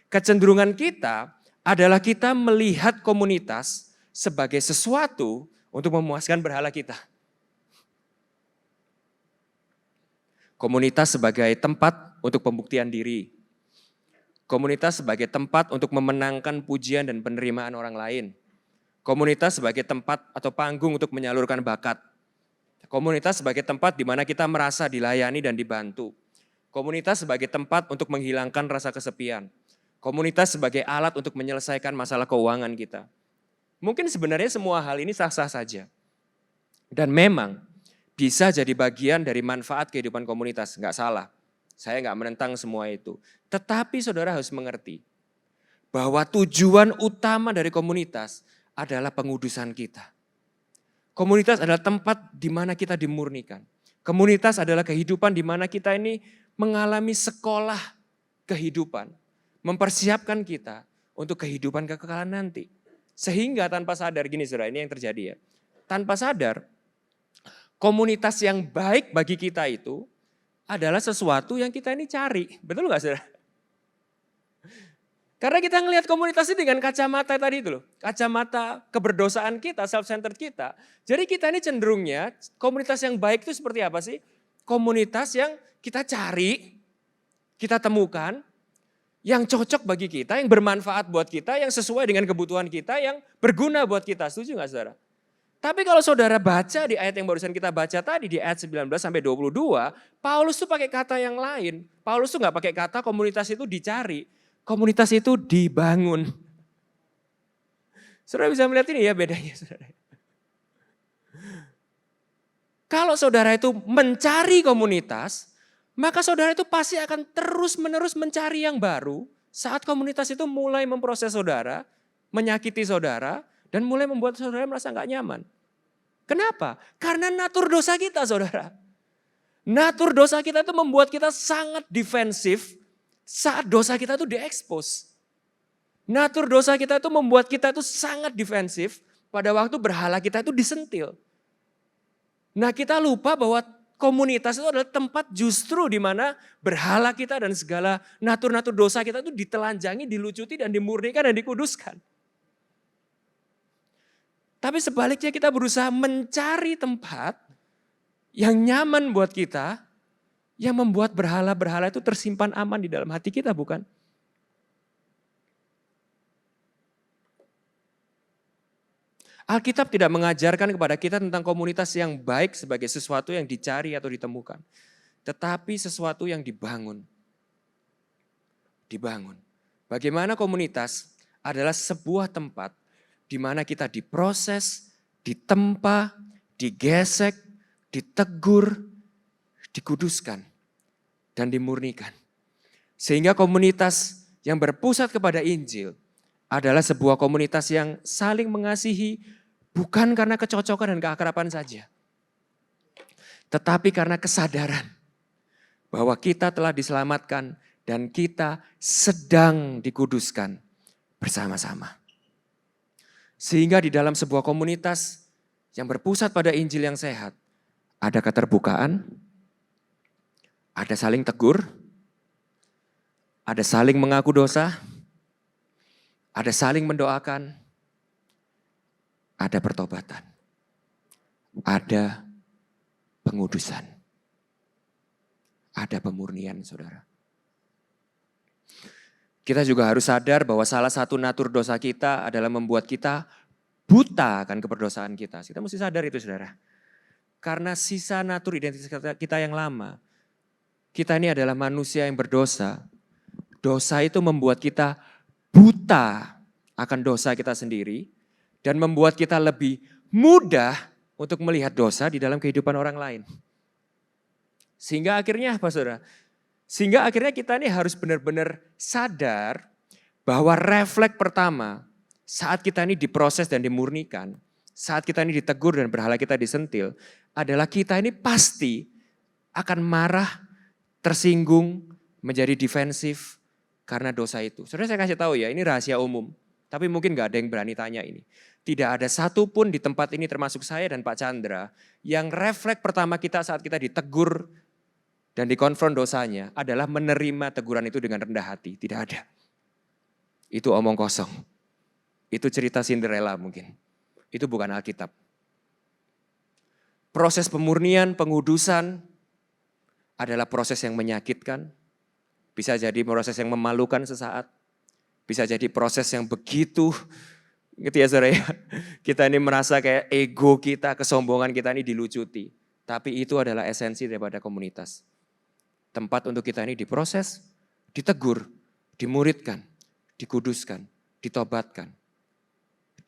kecenderungan kita adalah kita melihat komunitas sebagai sesuatu untuk memuaskan berhala kita. Komunitas sebagai tempat untuk pembuktian diri. Komunitas sebagai tempat untuk memenangkan pujian dan penerimaan orang lain. Komunitas sebagai tempat atau panggung untuk menyalurkan bakat. Komunitas sebagai tempat di mana kita merasa dilayani dan dibantu. Komunitas sebagai tempat untuk menghilangkan rasa kesepian. Komunitas sebagai alat untuk menyelesaikan masalah keuangan kita. Mungkin sebenarnya semua hal ini sah-sah saja. Dan memang bisa jadi bagian dari manfaat kehidupan komunitas, enggak salah. Saya enggak menentang semua itu. Tetapi saudara harus mengerti bahwa tujuan utama dari komunitas adalah pengudusan kita. Komunitas adalah tempat di mana kita dimurnikan. Komunitas adalah kehidupan di mana kita ini mengalami sekolah kehidupan. Mempersiapkan kita untuk kehidupan kekekalan nanti. Sehingga tanpa sadar, gini saudara, ini yang terjadi ya. Tanpa sadar, komunitas yang baik bagi kita itu adalah sesuatu yang kita ini cari. Betul gak saudara? Karena kita ngelihat komunitas ini dengan kacamata tadi itu loh. Kacamata keberdosaan kita, self-centered kita. Jadi kita ini cenderungnya komunitas yang baik itu seperti apa sih? Komunitas yang kita cari, kita temukan, yang cocok bagi kita, yang bermanfaat buat kita, yang sesuai dengan kebutuhan kita, yang berguna buat kita. Setuju gak saudara? Tapi kalau saudara baca di ayat yang barusan kita baca tadi, di ayat 19 sampai 22, Paulus tuh pakai kata yang lain. Paulus tuh gak pakai kata komunitas itu dicari. Komunitas itu dibangun. Saudara bisa melihat ini ya bedanya. Saudara. Kalau saudara itu mencari komunitas, maka saudara itu pasti akan terus-menerus mencari yang baru saat komunitas itu mulai memproses saudara, menyakiti saudara, dan mulai membuat saudara merasa gak nyaman. Kenapa? Karena natur dosa kita saudara. Natur dosa kita itu membuat kita sangat defensif saat dosa kita itu diekspos. Natur dosa kita itu membuat kita itu sangat defensif pada waktu berhala kita itu disentil. Nah kita lupa bahwa komunitas itu adalah tempat justru di mana berhala kita dan segala natur-natur dosa kita itu ditelanjangi, dilucuti dan dimurnikan dan dikuduskan. Tapi sebaliknya kita berusaha mencari tempat yang nyaman buat kita, yang membuat berhala-berhala itu tersimpan aman di dalam hati kita, bukan? Alkitab tidak mengajarkan kepada kita tentang komunitas yang baik sebagai sesuatu yang dicari atau ditemukan. Tetapi sesuatu yang dibangun. Dibangun. Bagaimana komunitas adalah sebuah tempat di mana kita diproses, ditempa, digesek, ditegur, dikuduskan, dan dimurnikan. Sehingga komunitas yang berpusat kepada Injil adalah sebuah komunitas yang saling mengasihi bukan karena kecocokan dan keakraban saja. Tetapi karena kesadaran bahwa kita telah diselamatkan dan kita sedang dikuduskan bersama-sama. Sehingga di dalam sebuah komunitas yang berpusat pada Injil yang sehat, ada keterbukaan, ada saling tegur, ada saling mengaku dosa, ada saling mendoakan, ada pertobatan, ada pengudusan, ada pemurnian saudara. Kita juga harus sadar bahwa salah satu natur dosa kita adalah membuat kita buta akan keberdosaan kita. Kita mesti sadar itu saudara. Karena sisa natur identitas kita yang lama. Kita ini adalah manusia yang berdosa. Dosa itu membuat kita buta akan dosa kita sendiri. Dan membuat kita lebih mudah untuk melihat dosa di dalam kehidupan orang lain. Sehingga akhirnya apa saudara? Sehingga akhirnya kita ini harus benar-benar sadar bahwa refleks pertama saat kita ini diproses dan dimurnikan. Saat kita ini ditegur dan berhala kita disentil. Adalah kita ini pasti akan marah, tersinggung, menjadi defensif karena dosa itu. Saudara saya kasih tahu ya, ini rahasia umum. Tapi mungkin gak ada yang berani tanya ini. Tidak ada satupun di tempat ini termasuk saya dan Pak Chandra yang refleks pertama kita saat kita ditegur dan dikonfront dosanya adalah menerima teguran itu dengan rendah hati. Tidak ada. Itu omong kosong. Itu cerita Cinderella mungkin. Itu bukan Alkitab. Proses pemurnian, pengudusan adalah proses yang menyakitkan, Bisa jadi proses yang memalukan sesaat. Bisa jadi proses yang begitu, gitu ya saudara ya. Kita ini merasa kayak ego kita, kesombongan kita ini dilucuti. Tapi itu adalah esensi daripada komunitas. Tempat untuk kita ini diproses, ditegur, dimuridkan, dikuduskan, ditobatkan,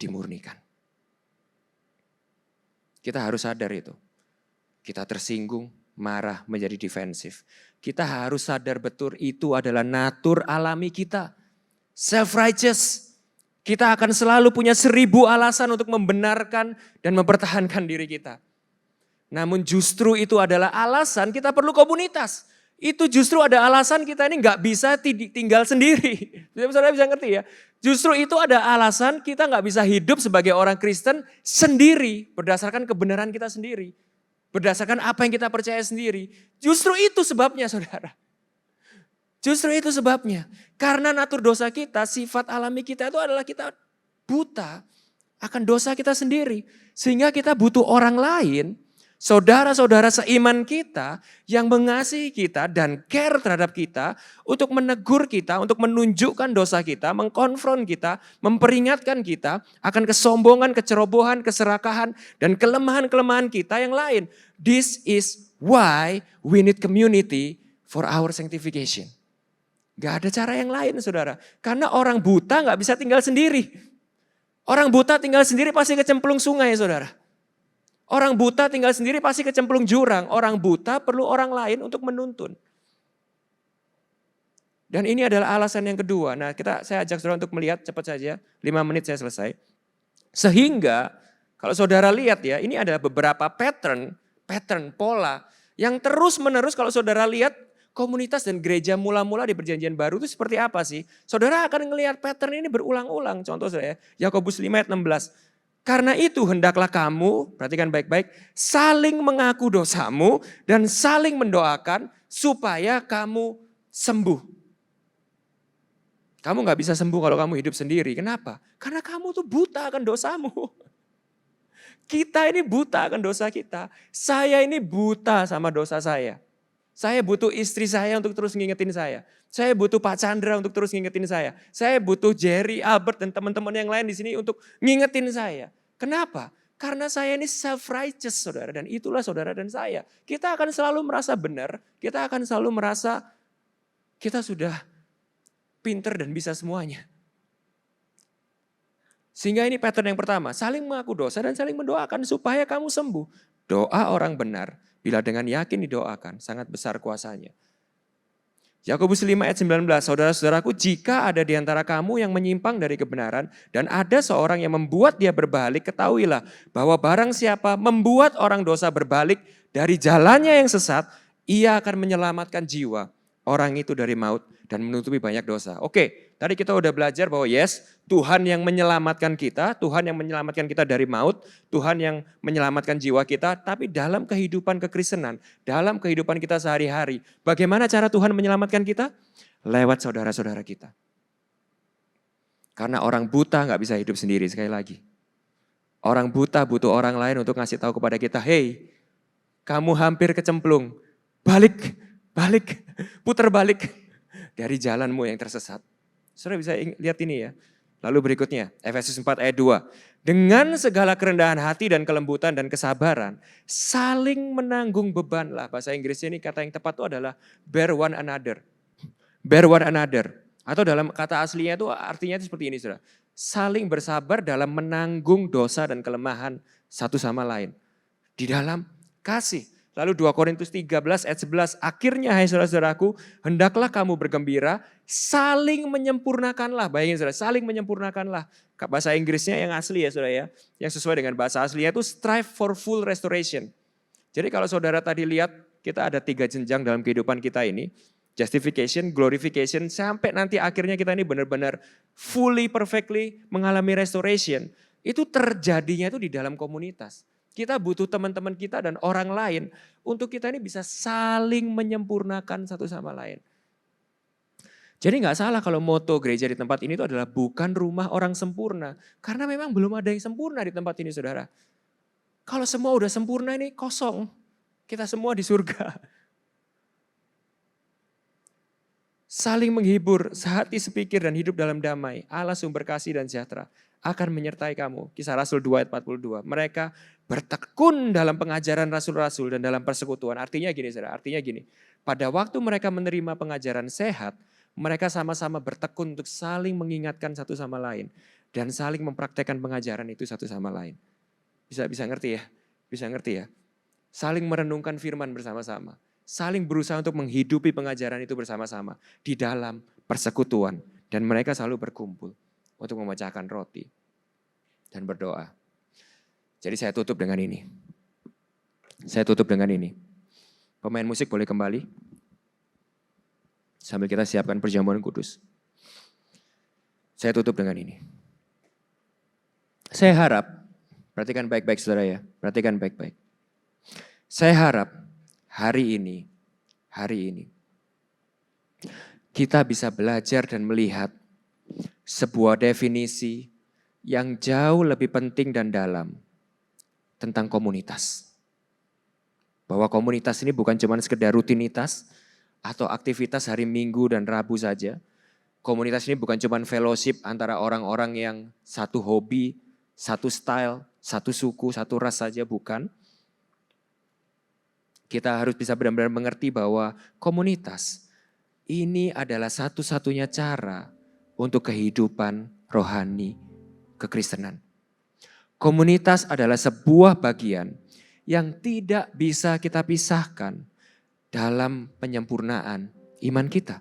dimurnikan. Kita harus sadar itu. Kita tersinggung, marah, menjadi defensif. Kita harus sadar betul itu adalah natur alami kita. Self-righteous. Kita akan selalu punya 1000 alasan untuk membenarkan dan mempertahankan diri kita. Namun justru itu adalah alasan kita perlu komunitas. Itu justru ada alasan kita ini nggak bisa tinggal sendiri. Saudara bisa ngerti ya? Justru itu ada alasan kita nggak bisa hidup sebagai orang Kristen sendiri. Berdasarkan kebenaran kita sendiri. Berdasarkan apa yang kita percaya sendiri. Justru itu sebabnya saudara. Justru itu sebabnya. Karena natur dosa kita, sifat alami kita itu adalah kita buta akan dosa kita sendiri. Sehingga kita butuh orang lain, saudara-saudara seiman kita yang mengasihi kita dan care terhadap kita untuk menegur kita, untuk menunjukkan dosa kita, mengkonfront kita, memperingatkan kita akan kesombongan, kecerobohan, keserakahan, dan kelemahan-kelemahan kita yang lain. This is why we need community for our sanctification. Gak ada cara yang lain saudara. Karena orang buta gak bisa tinggal sendiri. Orang buta tinggal sendiri pasti kecemplung sungai saudara. Orang buta tinggal sendiri pasti kecemplung jurang. Orang buta perlu orang lain untuk menuntun. Dan ini adalah alasan yang kedua. Nah saya ajak saudara untuk melihat cepat saja. 5 menit saya selesai. Sehingga kalau saudara lihat ya ini ada beberapa pattern pola. Yang terus menerus kalau saudara lihat komunitas dan gereja mula-mula di perjanjian baru itu seperti apa sih? Saudara akan melihat pattern ini berulang-ulang. Contoh saya, Yakobus 5 ayat 16. Karena itu hendaklah kamu, perhatikan baik-baik, saling mengaku dosamu dan saling mendoakan supaya kamu sembuh. Kamu gak bisa sembuh kalau kamu hidup sendiri. Kenapa? Karena kamu tuh buta akan dosamu. Kita ini buta akan dosa kita. Saya ini buta sama dosa saya. Saya butuh istri saya untuk terus ngingetin saya. Saya butuh Pak Chandra untuk terus ngingetin saya. Saya butuh Jerry, Albert, dan teman-teman yang lain di sini untuk ngingetin saya. Kenapa? Karena saya ini self-righteous saudara. Dan itulah saudara dan saya. Kita akan selalu merasa benar. Kita akan selalu merasa kita sudah pinter dan bisa semuanya. Sehingga ini pattern yang pertama. Saling mengaku dosa dan saling mendoakan supaya kamu sembuh. Doa orang benar. Bila dengan yakin didoakan, sangat besar kuasanya. Yakobus 5 ayat 19, saudara-saudaraku jika ada di antara kamu yang menyimpang dari kebenaran dan ada seorang yang membuat dia berbalik, ketahuilah bahwa barang siapa membuat orang dosa berbalik dari jalannya yang sesat, ia akan menyelamatkan jiwa orang itu dari maut dan menutupi banyak dosa. Oke, tadi kita udah belajar bahwa yes, Tuhan yang menyelamatkan kita, Tuhan yang menyelamatkan kita dari maut, Tuhan yang menyelamatkan jiwa kita, tapi dalam kehidupan kekristenan, dalam kehidupan kita sehari-hari, bagaimana cara Tuhan menyelamatkan kita? Lewat saudara-saudara kita. Karena orang buta gak bisa hidup sendiri, sekali lagi. Orang buta butuh orang lain untuk ngasih tahu kepada kita, hey, kamu hampir kecemplung, balik, putar balik dari jalanmu yang tersesat. Saudara bisa lihat ini ya. Lalu berikutnya, Efesus 4 ayat 2. Dengan segala kerendahan hati dan kelembutan dan kesabaran, saling menanggung bebanlah. Bahasa Inggrisnya ini kata yang tepat itu adalah bear one another. Bear one another. Atau dalam kata aslinya itu artinya itu seperti ini saudara. Saling bersabar dalam menanggung dosa dan kelemahan satu sama lain. Di dalam kasih. Lalu 2 Korintus 13 ayat 11, akhirnya hai saudara-saudaraku, hendaklah kamu bergembira, saling menyempurnakanlah. Bayangin saudara, saling menyempurnakanlah. Bahasa Inggrisnya yang asli ya saudara ya, yang sesuai dengan bahasa aslinya itu strive for full restoration. Jadi kalau saudara tadi lihat, kita ada 3 jenjang dalam kehidupan kita ini. Justification, glorification, sampai nanti akhirnya kita ini benar-benar fully, perfectly mengalami restoration. Itu terjadinya itu di dalam komunitas. Kita butuh teman-teman kita dan orang lain untuk kita ini bisa saling menyempurnakan satu sama lain. Jadi gak salah kalau moto gereja di tempat ini itu adalah bukan rumah orang sempurna. Karena memang belum ada yang sempurna di tempat ini saudara. Kalau semua udah sempurna ini kosong. Kita semua di surga. saling menghibur, sehati sepikir dan hidup dalam damai. Allah sumber kasih dan sejahtera akan menyertai kamu. Kisah Rasul 2 ayat 42. Mereka bertekun dalam pengajaran rasul-rasul dan dalam persekutuan. Artinya gini, saudara, artinya gini. Pada waktu mereka menerima pengajaran sehat, mereka sama-sama bertekun untuk saling mengingatkan satu sama lain dan saling mempraktekkan pengajaran itu satu sama lain. Bisa ngerti ya? Bisa ngerti ya? Saling merenungkan firman bersama-sama. Saling berusaha untuk menghidupi pengajaran itu bersama-sama di dalam persekutuan. Dan mereka selalu berkumpul untuk memecahkan roti dan berdoa. Jadi saya tutup dengan ini. Pemain musik boleh kembali. Sambil kita siapkan perjamuan kudus. Saya tutup dengan ini. Saya harap, perhatikan baik-baik saudara ya, perhatikan baik-baik. Saya harap hari ini kita bisa belajar dan melihat sebuah definisi yang jauh lebih penting dan dalam tentang komunitas. Bahwa komunitas ini bukan cuma sekedar rutinitas atau aktivitas hari Minggu dan Rabu saja. Komunitas ini bukan cuma fellowship antara orang-orang yang satu hobi, satu style, satu suku, satu ras saja, bukan. Kita harus bisa benar-benar mengerti bahwa komunitas ini adalah satu-satunya cara untuk kehidupan rohani kekristenan. Komunitas adalah sebuah bagian yang tidak bisa kita pisahkan dalam penyempurnaan iman kita.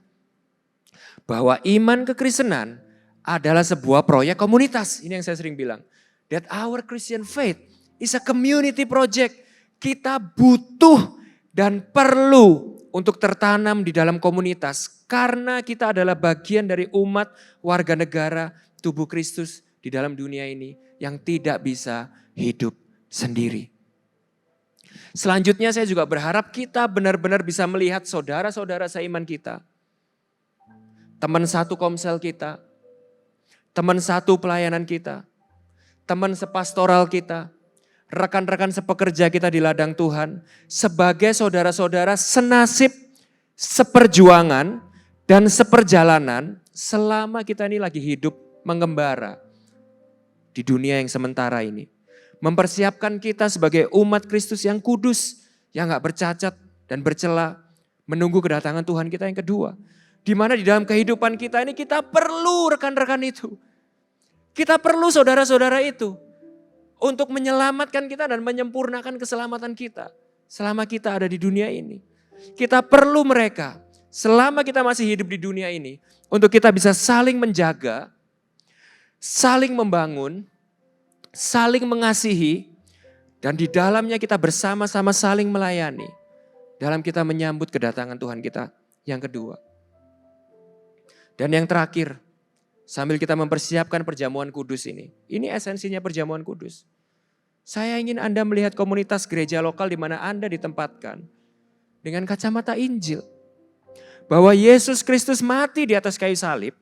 Bahwa iman kekristenan adalah sebuah proyek komunitas. Ini yang saya sering bilang. That our Christian faith is a community project. Kita butuh dan perlu untuk tertanam di dalam komunitas. Karena kita adalah bagian dari umat warga negara tubuh Kristus di dalam dunia ini yang tidak bisa hidup sendiri. Selanjutnya saya juga berharap kita benar-benar bisa melihat saudara-saudara seiman kita. Teman satu komsel kita, teman satu pelayanan kita, teman sepastoral kita, rekan-rekan sepekerja kita di ladang Tuhan, sebagai saudara-saudara senasib, seperjuangan, dan seperjalanan selama kita ini lagi hidup mengembara di dunia yang sementara ini. Mempersiapkan kita sebagai umat Kristus yang kudus, yang gak bercacat dan bercela, menunggu kedatangan Tuhan kita yang kedua. Di mana di dalam kehidupan kita ini kita perlu rekan-rekan itu. Kita perlu saudara-saudara itu untuk menyelamatkan kita dan menyempurnakan keselamatan kita selama kita ada di dunia ini. Kita perlu mereka selama kita masih hidup di dunia ini untuk kita bisa saling menjaga, saling membangun, saling mengasihi, dan di dalamnya kita bersama-sama saling melayani dalam kita menyambut kedatangan Tuhan kita yang kedua. Dan yang terakhir, sambil kita mempersiapkan perjamuan kudus ini esensinya perjamuan kudus. Saya ingin Anda melihat komunitas gereja lokal di mana Anda ditempatkan dengan kacamata Injil. Bahwa Yesus Kristus mati di atas kayu salib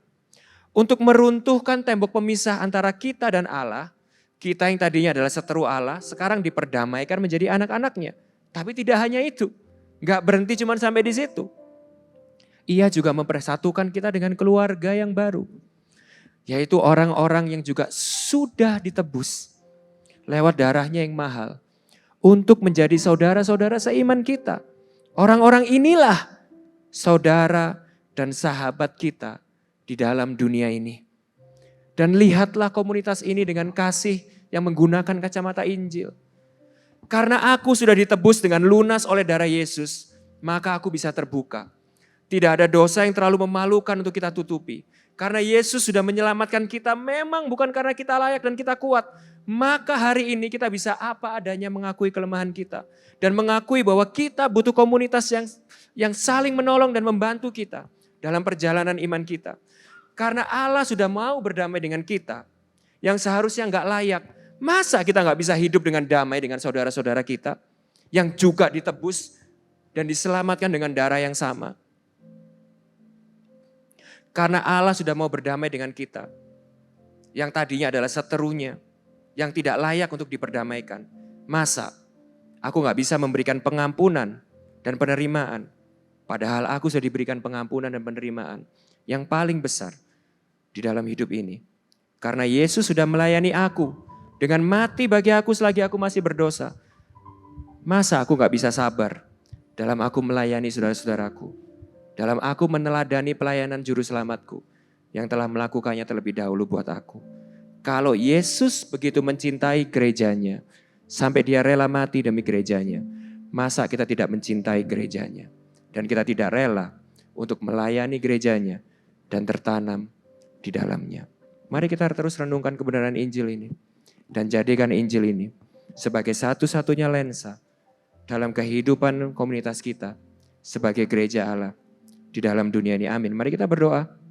untuk meruntuhkan tembok pemisah antara kita dan Allah. Kita yang tadinya adalah seteru Allah, sekarang diperdamaikan menjadi anak-anaknya. Tapi tidak hanya itu, gak berhenti cuma sampai di situ. Ia juga mempersatukan kita dengan keluarga yang baru. Yaitu orang-orang yang juga sudah ditebus lewat darahnya yang mahal. Untuk menjadi saudara-saudara seiman kita. Orang-orang inilah saudara dan sahabat kita di dalam dunia ini. Dan lihatlah komunitas ini dengan kasih yang menggunakan kacamata Injil. Karena aku sudah ditebus dengan lunas oleh darah Yesus, maka aku bisa terbuka. Tidak ada dosa yang terlalu memalukan untuk kita tutupi. Karena Yesus sudah menyelamatkan kita memang bukan karena kita layak dan kita kuat. Maka hari ini kita bisa apa adanya mengakui kelemahan kita. Dan mengakui bahwa kita butuh komunitas yang saling menolong dan membantu kita dalam perjalanan iman kita. Karena Allah sudah mau berdamai dengan kita yang seharusnya gak layak. Masa kita gak bisa hidup dengan damai dengan saudara-saudara kita yang juga ditebus dan diselamatkan dengan darah yang sama. Karena Allah sudah mau berdamai dengan kita. Yang tadinya adalah seterunya. Yang tidak layak untuk diperdamaikan. Masa aku gak bisa memberikan pengampunan dan penerimaan Padahal aku sudah diberikan pengampunan dan penerimaan yang paling besar di dalam hidup ini. Karena Yesus sudah melayani aku dengan mati bagi aku selagi aku masih berdosa. Masa aku gak bisa sabar dalam aku melayani saudara-saudaraku, dalam aku meneladani pelayanan juru selamatku yang telah melakukannya terlebih dahulu buat aku. Kalau Yesus begitu mencintai gerejanya, sampai dia rela mati demi gerejanya, masa kita tidak mencintai gerejanya? Dan kita tidak rela untuk melayani gerejanya dan tertanam di dalamnya. Mari kita terus renungkan kebenaran Injil ini. Dan jadikan Injil ini sebagai satu-satunya lensa dalam kehidupan komunitas kita sebagai gereja Allah di dalam dunia ini. Amin. Mari kita berdoa.